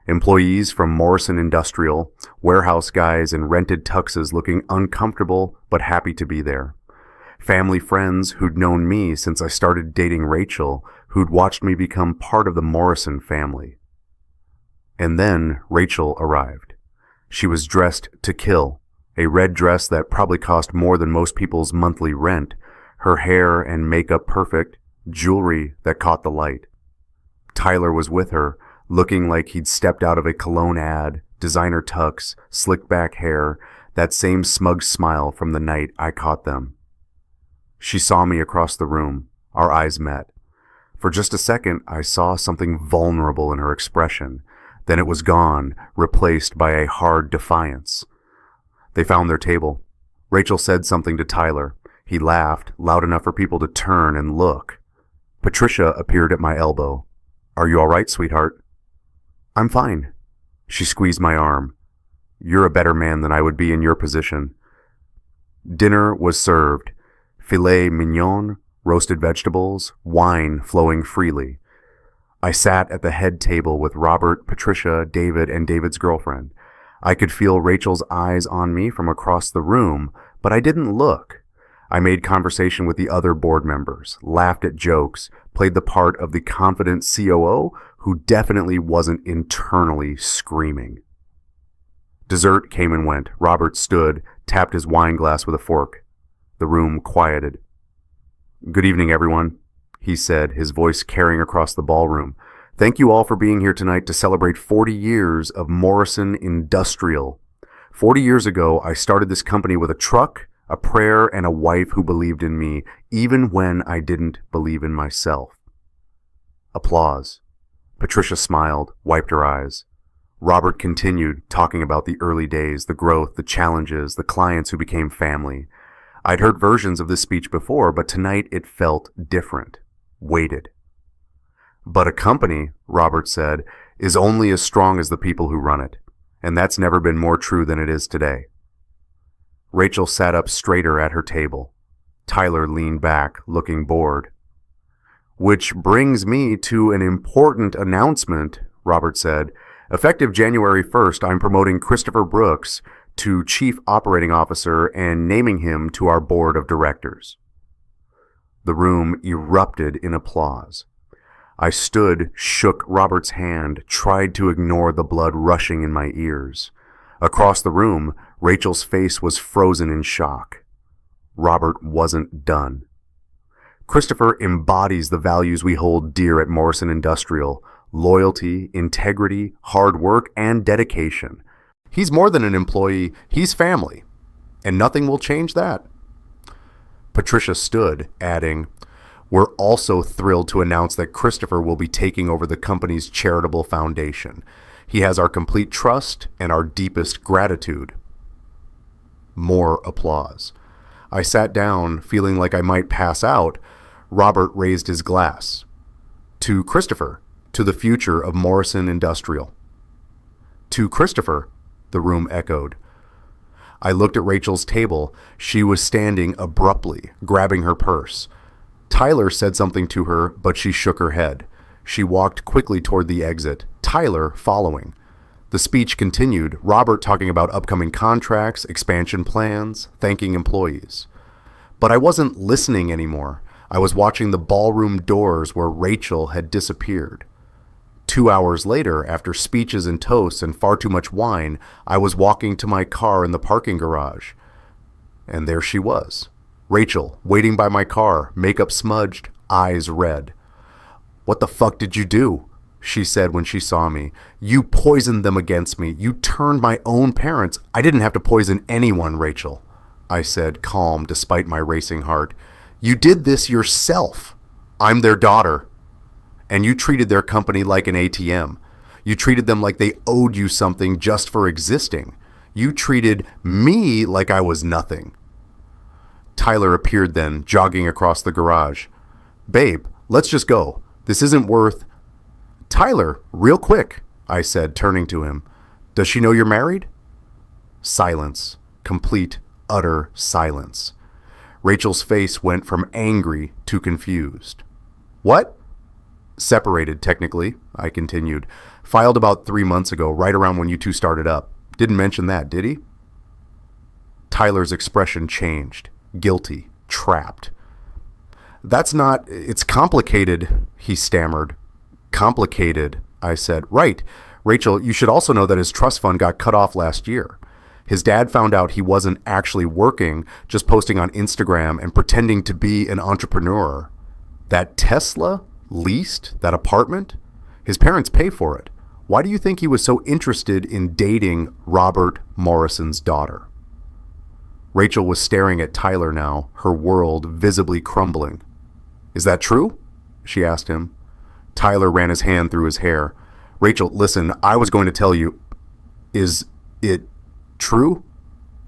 Employees from Morrison Industrial, warehouse guys in rented tuxes looking uncomfortable but happy to be there. Family friends who'd known me since I started dating Rachel, who'd watched me become part of the Morrison family. And then Rachel arrived. She was dressed to kill, a red dress that probably cost more than most people's monthly rent, her hair and makeup perfect, jewelry that caught the light. Tyler was with her, looking like he'd stepped out of a cologne ad, designer tux, slick back hair, that same smug smile from the night I caught them. She saw me across the room. Our eyes met. For just a second, I saw something vulnerable in her expression. Then it was gone, replaced by a hard defiance. They found their table. Rachel said something to Tyler. He laughed, loud enough for people to turn and look. Patricia appeared at my elbow. Are you all right, sweetheart? I'm fine. She squeezed my arm. You're a better man than I would be in your position. Dinner was served. Filet mignon, roasted vegetables, wine flowing freely. I sat at the head table with Robert, Patricia, David, and David's girlfriend. I could feel Rachel's eyes on me from across the room, but I didn't look. I made conversation with the other board members, laughed at jokes, played the part of the confident COO who definitely wasn't internally screaming. Dessert came and went. Robert stood, tapped his wine glass with a fork. The room quieted. Good evening, everyone, he said, his voice carrying across the ballroom. Thank you all for being here tonight to celebrate 40 years of Morrison Industrial. 40 years ago, I started this company with a truck, a prayer, and a wife who believed in me, even when I didn't believe in myself. Applause. Patricia smiled, wiped her eyes. Robert continued, talking about the early days, the growth, the challenges, the clients who became family. I'd heard versions of this speech before, but tonight it felt different, weighted. But a company, Robert said, is only as strong as the people who run it, and that's never been more true than it is today. Rachel sat up straighter at her table. Tyler leaned back, looking bored. Which brings me to an important announcement, Robert said. Effective January 1st, I'm promoting Christopher Brooks to Chief Operating Officer and naming him to our board of directors. The room erupted in applause. I stood, shook Robert's hand, tried to ignore the blood rushing in my ears. Across the room, Rachel's face was frozen in shock. Robert wasn't done. Christopher embodies the values we hold dear at Morrison Industrial: loyalty, integrity, hard work, and dedication. He's more than an employee, he's family, and nothing will change that. Patricia stood, adding, We're also thrilled to announce that Christopher will be taking over the company's charitable foundation. He has our complete trust and our deepest gratitude. More applause. I sat down, feeling like I might pass out. Robert raised his glass. To Christopher, to the future of Morrison Industrial. To Christopher, the room echoed. I looked at Rachel's table. She was standing abruptly, grabbing her purse. Tyler said something to her, but she shook her head. She walked quickly toward the exit, Tyler following. The speech continued, Robert talking about upcoming contracts, expansion plans, thanking employees. But I wasn't listening anymore. I was watching the ballroom doors where Rachel had disappeared. 2 hours later, after speeches and toasts and far too much wine, I was walking to my car in the parking garage. And there she was, Rachel, waiting by my car, makeup smudged, eyes red. "What the fuck did you do?" she said when she saw me. "You poisoned them against me. You turned my own parents." "I didn't have to poison anyone, Rachel," I said, calm despite my racing heart. "You did this yourself. I'm their daughter. And you treated their company like an ATM. You treated them like they owed you something just for existing. You treated me like I was nothing." Tyler appeared then, jogging across the garage. "Babe, let's just go. This isn't worth—" "Tyler, real quick," I said, turning to him. "Does she know you're married?" Silence. Complete, utter silence. Rachel's face went from angry to confused. "What?" "Separated, technically," I continued. "Filed about 3 months ago, right around when you two started up. Didn't mention that, did he?" Tyler's expression changed. Guilty. Trapped. "It's complicated," he stammered. "Complicated," I said. "Right. Rachel, you should also know that his trust fund got cut off last year. His dad found out he wasn't actually working, just posting on Instagram and pretending to be an entrepreneur. That Tesla? Leased? That apartment? His parents pay for it. Why do you think he was so interested in dating Robert Morrison's daughter?" Rachel was staring at Tyler now, her world visibly crumbling. "Is that true?" she asked him. Tyler ran his hand through his hair. "Rachel, listen, I was going to tell you. Is it true?"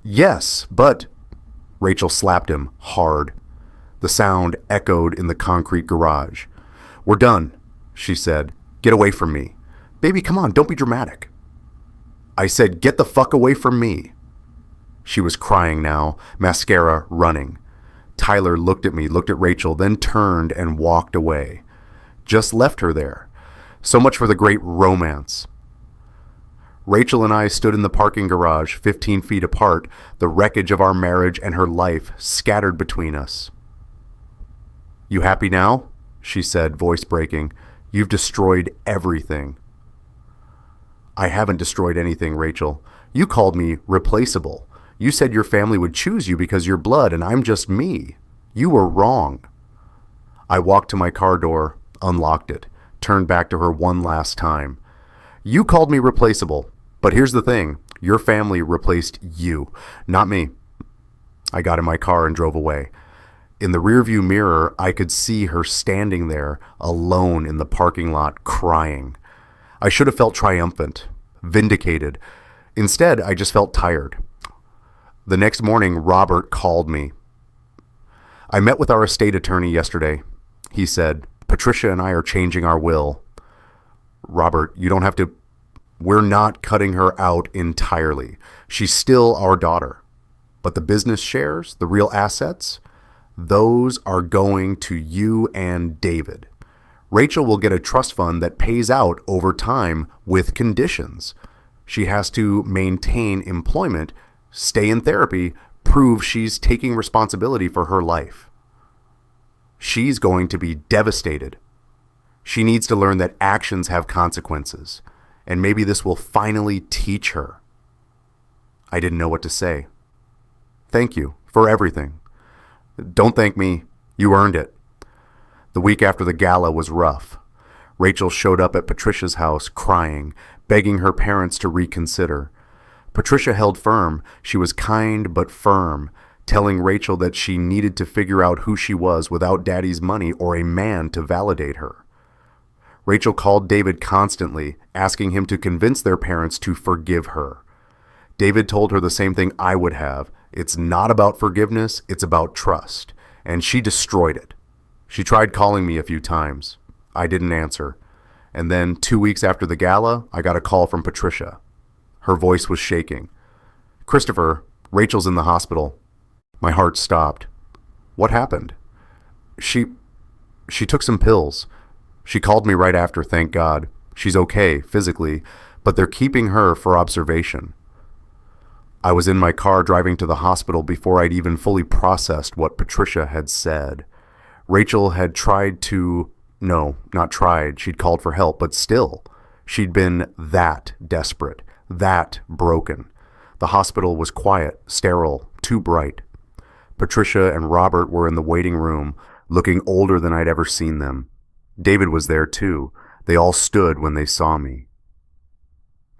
"Yes, but—" Rachel slapped him hard. The sound echoed in the concrete garage. "We're done," she said. "Get away from me." "Baby, come on, don't be dramatic." I said, "Get the fuck away from me." She was crying now, mascara running. Tyler looked at me, looked at Rachel, then turned and walked away. Just left her there. So much for the great romance. Rachel and I stood in the parking garage, 15 feet apart, the wreckage of our marriage and her life scattered between us. "You happy now?" she said, voice breaking. "You've destroyed everything." "I haven't destroyed anything, Rachel. You called me replaceable. You said your family would choose you because you're blood, and I'm just me. You were wrong." I walked to my car door, unlocked it, turned back to her one last time. "You called me replaceable, but here's the thing. Your family replaced you, not me." I got in my car and drove away. In the rearview mirror, I could see her standing there, alone in the parking lot, crying. I should have felt triumphant, vindicated. Instead, I just felt tired. The next morning, Robert called me. "I met with our estate attorney yesterday," he said. "Patricia and I are changing our will." "Robert, you don't have to—" "We're not cutting her out entirely. She's still our daughter. But the business shares, the real assets, those are going to you and David. Rachel will get a trust fund that pays out over time with conditions. She has to maintain employment, stay in therapy, prove she's taking responsibility for her life. She's going to be devastated. She needs to learn that actions have consequences, and maybe this will finally teach her." I didn't know what to say. "Thank you for everything." "Don't thank me. You earned it." The week after the gala was rough. Rachel showed up at Patricia's house crying, begging her parents to reconsider. Patricia held firm. She was kind but firm, telling Rachel that she needed to figure out who she was without Daddy's money or a man to validate her. Rachel called David constantly, asking him to convince their parents to forgive her. David told her the same thing I would have. It's not about forgiveness, it's about trust. And she destroyed it. She tried calling me a few times. I didn't answer. And then 2 weeks after the gala, I got a call from Patricia. Her voice was shaking. "Christopher, Rachel's in the hospital." My heart stopped. "What happened?" She took some pills. She called me right after, thank God. She's okay, physically, but they're keeping her for observation. I was in my car driving to the hospital before I'd even fully processed what Patricia had said. Rachel had tried to No, not tried. She'd called for help, but still, she'd been that desperate, that broken. The hospital was quiet, sterile, too bright. Patricia and Robert were in the waiting room, looking older than I'd ever seen them. David was there too. They all stood when they saw me.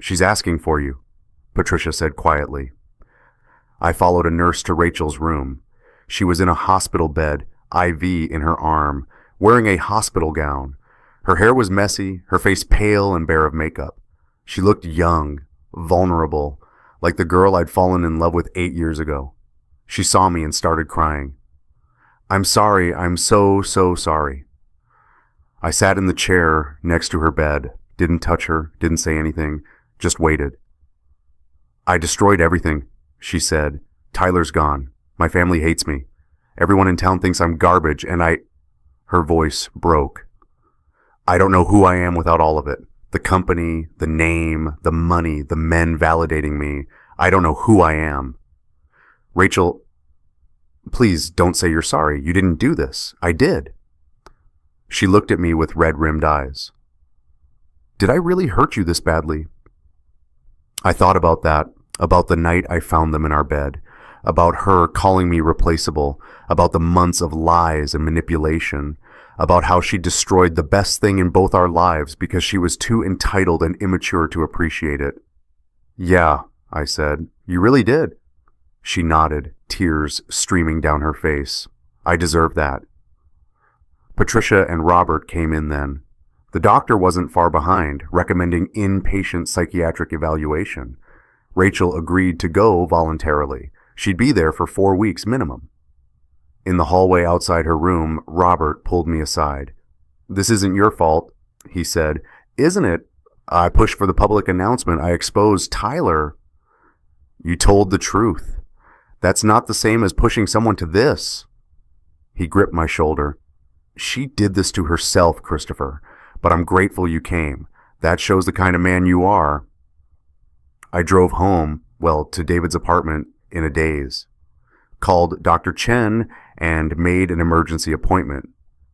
"She's asking for you," Patricia said quietly. I followed a nurse to Rachel's room. She was in a hospital bed, IV in her arm, wearing a hospital gown. Her hair was messy, her face pale and bare of makeup. She looked young, vulnerable, like the girl I'd fallen in love with 8 years ago. She saw me and started crying. "I'm sorry, I'm so sorry." I sat in the chair next to her bed, didn't touch her, didn't say anything, just waited. "I destroyed everything," she said. "Tyler's gone. My family hates me. Everyone in town thinks I'm garbage, and Her voice broke. "I don't know who I am without all of it. The company, the name, the money, the men validating me. I don't know who I am." "Rachel, please don't say you're sorry. You didn't do this. I did." She looked at me with red-rimmed eyes. "Did I really hurt you this badly?" I thought about that, about the night I found them in our bed, about her calling me replaceable, about the months of lies and manipulation, about how she destroyed the best thing in both our lives because she was too entitled and immature to appreciate it. "Yeah," I said, "you really did." She nodded, tears streaming down her face. "I deserve that." Patricia and Robert came in then. The doctor wasn't far behind, recommending inpatient psychiatric evaluation. Rachel agreed to go voluntarily. She'd be there for 4 weeks minimum. In the hallway outside her room, Robert pulled me aside. "This isn't your fault," he said. "Isn't it? I pushed for the public announcement. I exposed Tyler." "You told the truth. That's not the same as pushing someone to this." He gripped my shoulder. "She did this to herself, Christopher, but I'm grateful you came. That shows the kind of man you are." I drove home, to David's apartment, in a daze. Called Dr. Chen and made an emergency appointment.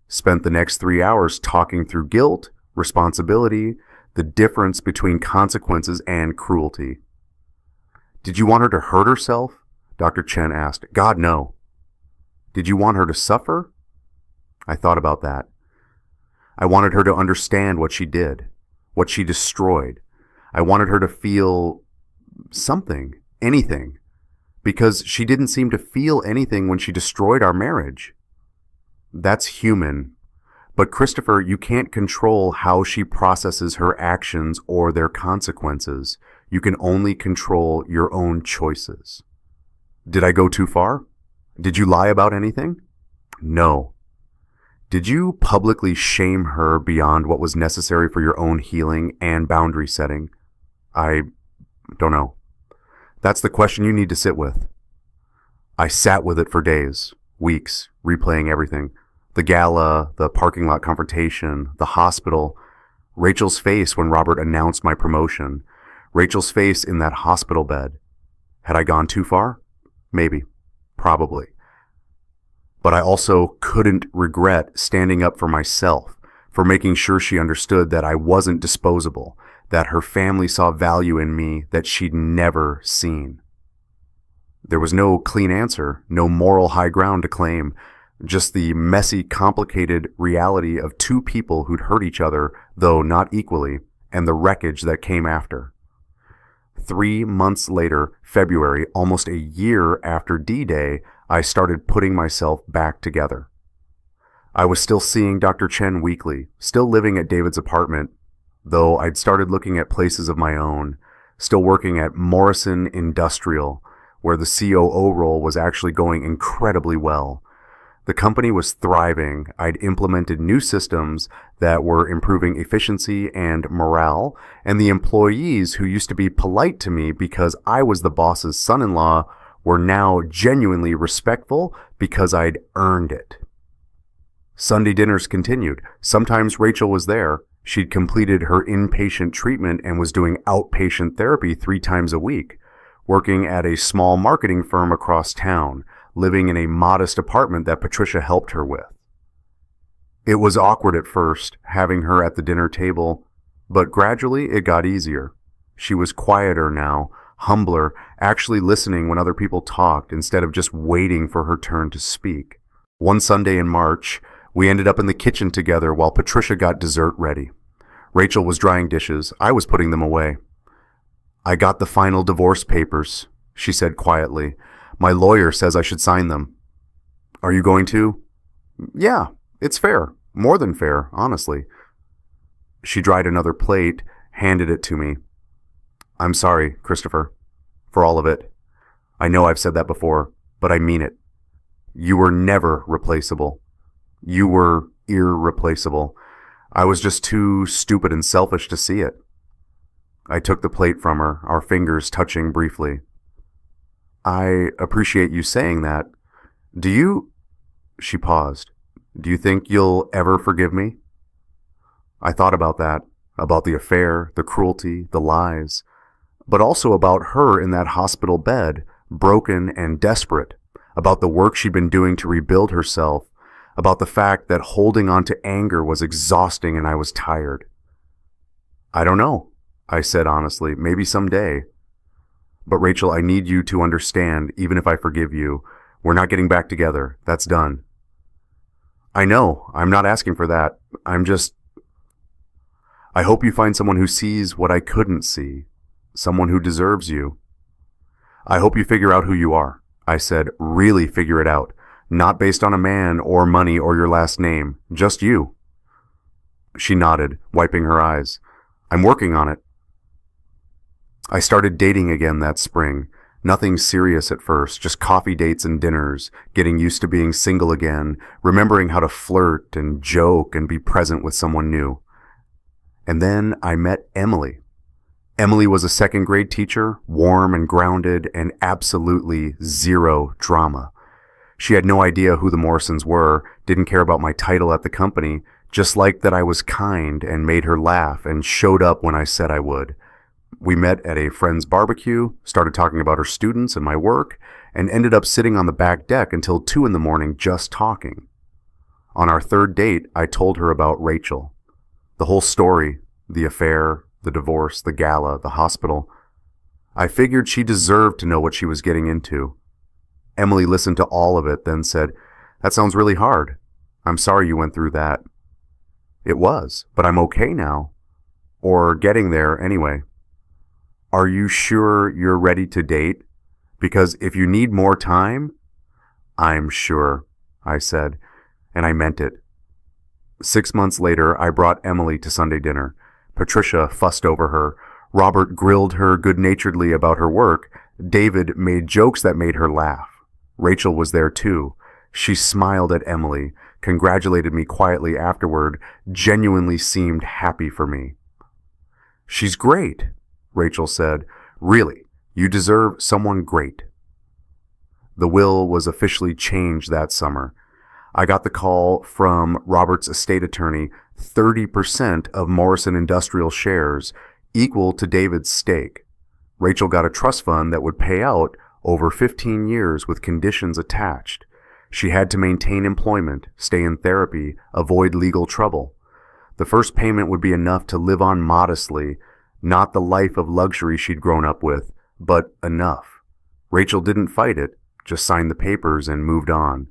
Spent the next 3 hours talking through guilt, responsibility, the difference between consequences and cruelty. "Did you want her to hurt herself?" Dr. Chen asked. "God, no." "Did you want her to suffer?" I thought about that. I wanted her to understand what she did, what she destroyed. I wanted her to feel something, anything, because she didn't seem to feel anything when she destroyed our marriage. That's human. But Christopher, you can't control how she processes her actions or their consequences. You can only control your own choices. Did I go too far? Did you lie about anything? No. Did you publicly shame her beyond what was necessary for your own healing and boundary setting? I don't know. That's the question you need to sit with. I sat with it for days, weeks, replaying everything. The gala, the parking lot confrontation, the hospital, Rachel's face when Robert announced my promotion, Rachel's face in that hospital bed. Had I gone too far? Maybe. Probably. But I also couldn't regret standing up for myself, for making sure she understood that I wasn't disposable, that her family saw value in me that she'd never seen. There was no clean answer, no moral high ground to claim, just the messy, complicated reality of two people who'd hurt each other, though not equally, and the wreckage that came after. 3 months later, February, almost a year after D-Day, I started putting myself back together. I was still seeing Dr. Chen weekly, still living at David's apartment, though I'd started looking at places of my own, still working at Morrison Industrial, where the COO role was actually going incredibly well. The company was thriving. I'd implemented new systems that were improving efficiency and morale, and the employees who used to be polite to me because I was the boss's son-in-law were now genuinely respectful because I'd earned it. Sunday dinners continued. Sometimes Rachel was there. She'd completed her inpatient treatment and was doing outpatient therapy 3 times a week, working at a small marketing firm across town, living in a modest apartment that Patricia helped her with. It was awkward at first, having her at the dinner table, but gradually it got easier. She was quieter now, humbler, actually listening when other people talked instead of just waiting for her turn to speak. One Sunday in March, we ended up in the kitchen together while Patricia got dessert ready. Rachel was drying dishes. I was putting them away. "I got the final divorce papers," she said quietly. "My lawyer says I should sign them." "Are you going to?" "Yeah, it's fair. More than fair, honestly." She dried another plate, handed it to me. "I'm sorry, Christopher, for all of it. I know I've said that before, but I mean it. You were never replaceable. You were irreplaceable. I was just too stupid and selfish to see it." I took the plate from her, our fingers touching briefly. "I appreciate you saying that. Do you—" She paused. "Do you think you'll ever forgive me?" I thought about that, about the affair, the cruelty, the lies, but also about her in that hospital bed, broken and desperate, about the work she'd been doing to rebuild herself, about the fact that holding on to anger was exhausting and I was tired. "I don't know," I said honestly, "maybe someday. But Rachel, I need you to understand, even if I forgive you, we're not getting back together. That's done." "I know, I'm not asking for that. I hope you find someone who sees what I couldn't see, someone who deserves you." "I hope you figure out who you are," I said, "really figure it out. Not based on a man or money or your last name, just you." She nodded, wiping her eyes. "I'm working on it." I started dating again that spring. Nothing serious at first, just coffee dates and dinners, getting used to being single again, remembering how to flirt and joke and be present with someone new. And then I met Emily. Emily was a second-grade teacher, warm and grounded, and absolutely zero drama. She had no idea who the Morrisons were, didn't care about my title at the company, just liked that I was kind and made her laugh and showed up when I said I would. We met at a friend's barbecue, started talking about her students and my work, and ended up sitting on the back deck until 2 in the morning just talking. On our third date, I told her about Rachel. The whole story, the affair, the divorce, the gala, the hospital. I figured she deserved to know what she was getting into. Emily listened to all of it, then said, "That sounds really hard. I'm sorry you went through that." It was, but I'm okay now. Or getting there anyway. "Are you sure you're ready to date? Because if you need more time—" "I'm sure," I said, and I meant it. 6 months later, I brought Emily to Sunday dinner. Patricia fussed over her. Robert grilled her good-naturedly about her work. David made jokes that made her laugh. Rachel was there too. She smiled at Emily, congratulated me quietly afterward, genuinely seemed happy for me. "She's great," Rachel said. "Really, you deserve someone great." The will was officially changed that summer. I got the call from Robert's estate attorney, 30% of Morrison Industrial shares, equal to David's stake. Rachel got a trust fund that would pay out over 15 years with conditions attached. She had to maintain employment, stay in therapy, avoid legal trouble. The first payment would be enough to live on modestly, not the life of luxury she'd grown up with, but enough. Rachel didn't fight it, just signed the papers and moved on.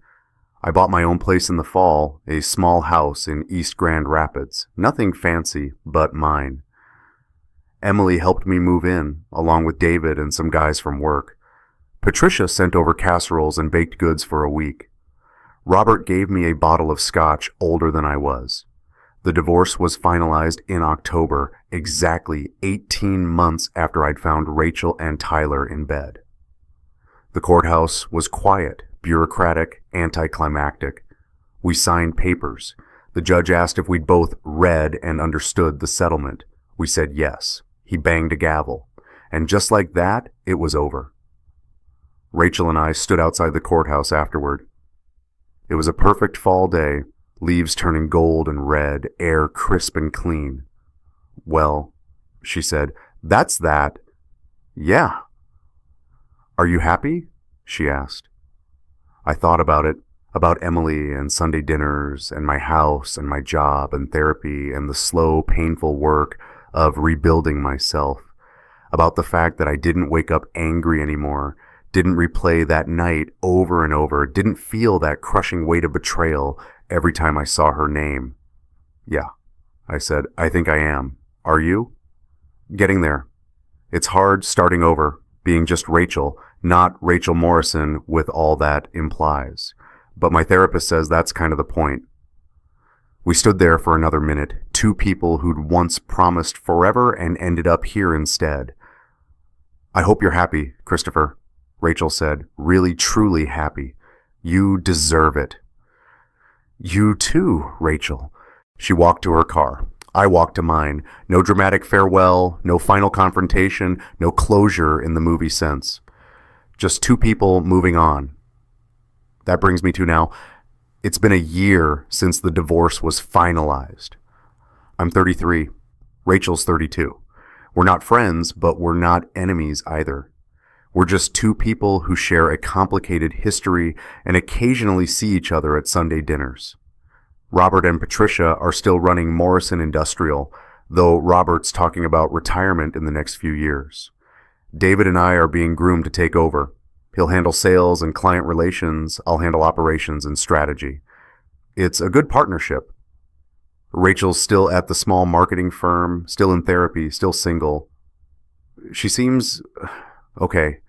I bought my own place in the fall, a small house in East Grand Rapids. Nothing fancy, but mine. Emily helped me move in, along with David and some guys from work. Patricia sent over casseroles and baked goods for a week. Robert gave me a bottle of scotch older than I was. The divorce was finalized in October, exactly 18 months after I'd found Rachel and Tyler in bed. The courthouse was quiet, bureaucratic, anticlimactic. We signed papers. The judge asked if we'd both read and understood the settlement. We said yes. He banged a gavel. And just like that, it was over. Rachel and I stood outside the courthouse afterward. It was a perfect fall day, leaves turning gold and red, air crisp and clean. "Well," she said, "that's that." "Yeah." "Are you happy?" she asked. I thought about it. About Emily and Sunday dinners and my house and my job and therapy and the slow, painful work of rebuilding myself. About the fact that I didn't wake up angry anymore, didn't replay that night over and over, didn't feel that crushing weight of betrayal every time I saw her name. Yeah, I said, I think I am. Are you? Getting there. It's hard starting over, being just Rachel, not Rachel Morrison with all that implies. But my therapist says that's kind of the point. We stood there for another minute, two people who'd once promised forever and ended up here instead. I hope you're happy, Christopher, Rachel said, really truly happy. You deserve it. You too, Rachel. She walked to her car. I walked to mine. No dramatic farewell, no final confrontation, no closure in the movie sense. Just two people moving on. That brings me to now, it's been a year since the divorce was finalized. I'm 33. Rachel's 32. We're not friends, but we're not enemies either. We're just two people who share a complicated history and occasionally see each other at Sunday dinners. Robert and Patricia are still running Morrison Industrial, though Robert's talking about retirement in the next few years. David and I are being groomed to take over. He'll handle sales and client relations. I'll handle operations and strategy. It's a good partnership. Rachel's still at the small marketing firm, still in therapy, still single. She seems okay.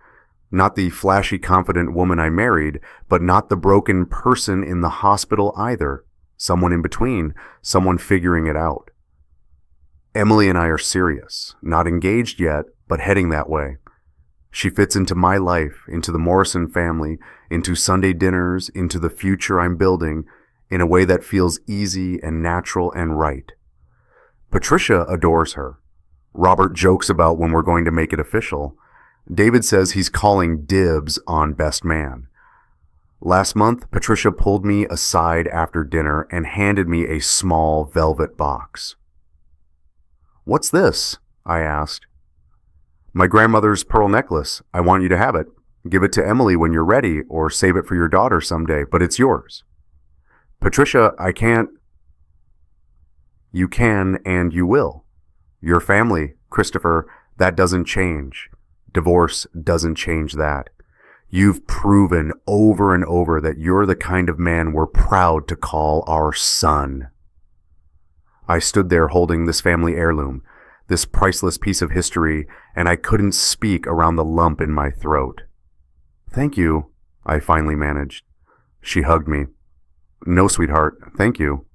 Not the flashy, confident woman I married, but not the broken person in the hospital either. Someone in between, someone figuring it out. Emily and I are serious, not engaged yet, but heading that way. She fits into my life, into the Morrison family, into Sunday dinners, into the future I'm building, in a way that feels easy and natural and right. Patricia adores her. Robert jokes about when we're going to make it official. David says he's calling dibs on best man. Last month, Patricia pulled me aside after dinner and handed me a small velvet box. "What's this?" I asked. "My grandmother's pearl necklace. I want you to have it. Give it to Emily when you're ready, or save it for your daughter someday, but it's yours." "Patricia, I can't." "You can and you will. Your family, Christopher, that doesn't change. Divorce doesn't change that. You've proven over and over that you're the kind of man we're proud to call our son." I stood there holding this family heirloom, this priceless piece of history, and I couldn't speak around the lump in my throat. "Thank you," I finally managed. She hugged me. "No, sweetheart, thank you.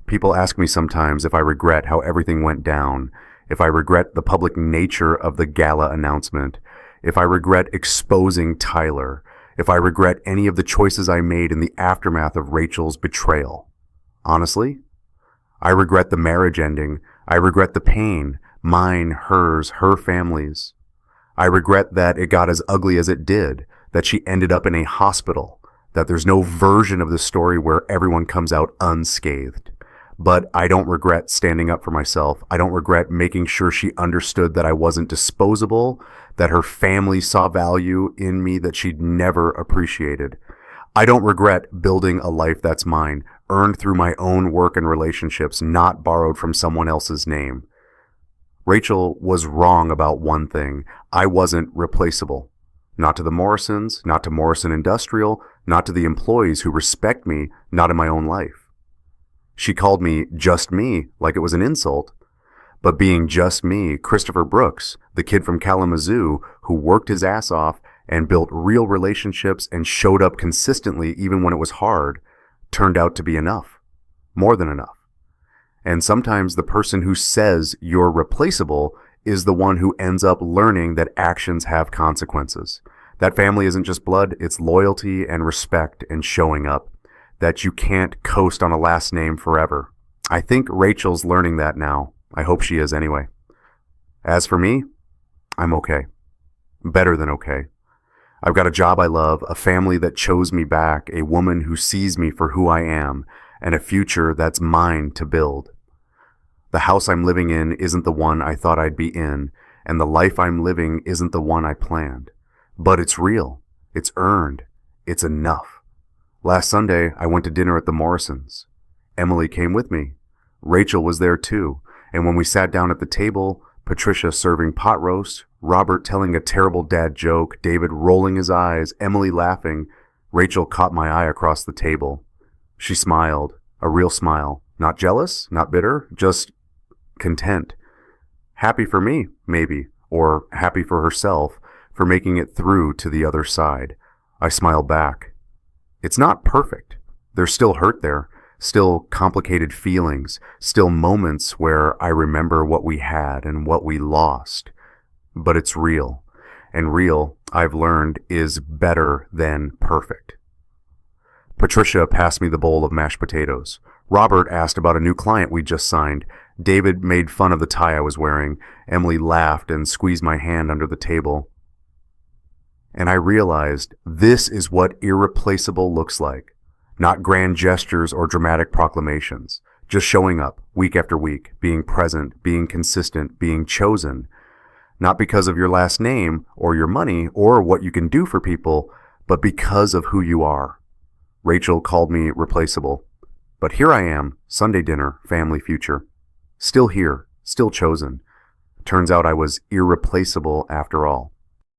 People ask me sometimes if I regret how everything went down, if I regret the public nature of the gala announcement, if I regret exposing Tyler, if I regret any of the choices I made in the aftermath of Rachel's betrayal. Honestly, I regret the marriage ending. I regret the pain, mine, hers, her family's. I regret that it got as ugly as it did, that she ended up in a hospital, that there's no version of the story where everyone comes out unscathed. But I don't regret standing up for myself. I don't regret making sure she understood that I wasn't disposable, that her family saw value in me that she'd never appreciated. I don't regret building a life that's mine, earned through my own work and relationships, not borrowed from someone else's name. Rachel was wrong about one thing. I wasn't replaceable. Not to the Morrisons, not to Morrison Industrial, not to the employees who respect me, not in my own life. She called me just me like it was an insult. But being just me, Christopher Brooks, the kid from Kalamazoo who worked his ass off and built real relationships and showed up consistently even when it was hard, turned out to be enough. More than enough. And sometimes the person who says you're replaceable is the one who ends up learning that actions have consequences. That family isn't just blood, it's loyalty and respect and showing up. That you can't coast on a last name forever. I think Rachel's learning that now. I hope she is anyway. As for me, I'm okay. Better than okay. I've got a job I love, a family that chose me back, a woman who sees me for who I am, and a future that's mine to build. The house I'm living in isn't the one I thought I'd be in, and the life I'm living isn't the one I planned. But it's real. It's earned. It's enough. Last Sunday, I went to dinner at the Morrisons. Emily came with me. Rachel was there too, and when we sat down at the table, Patricia serving pot roast, Robert telling a terrible dad joke, David rolling his eyes, Emily laughing, Rachel caught my eye across the table. She smiled, a real smile, not jealous, not bitter, just content. Happy for me, maybe, or happy for herself, for making it through to the other side. I smiled back. It's not perfect. There's still hurt there, still complicated feelings, still moments where I remember what we had and what we lost. But it's real, and real, I've learned, is better than perfect. Patricia passed me the bowl of mashed potatoes. Robert asked about a new client we just signed. David made fun of the tie I was wearing. Emily laughed and squeezed my hand under the table. And I realized this is what irreplaceable looks like. Not grand gestures or dramatic proclamations. Just showing up week after week, being present, being consistent, being chosen. Not because of your last name or your money or what you can do for people, but because of who you are. Rachel called me replaceable. But here I am, Sunday dinner, family future. Still here, still chosen. Turns out I was irreplaceable after all.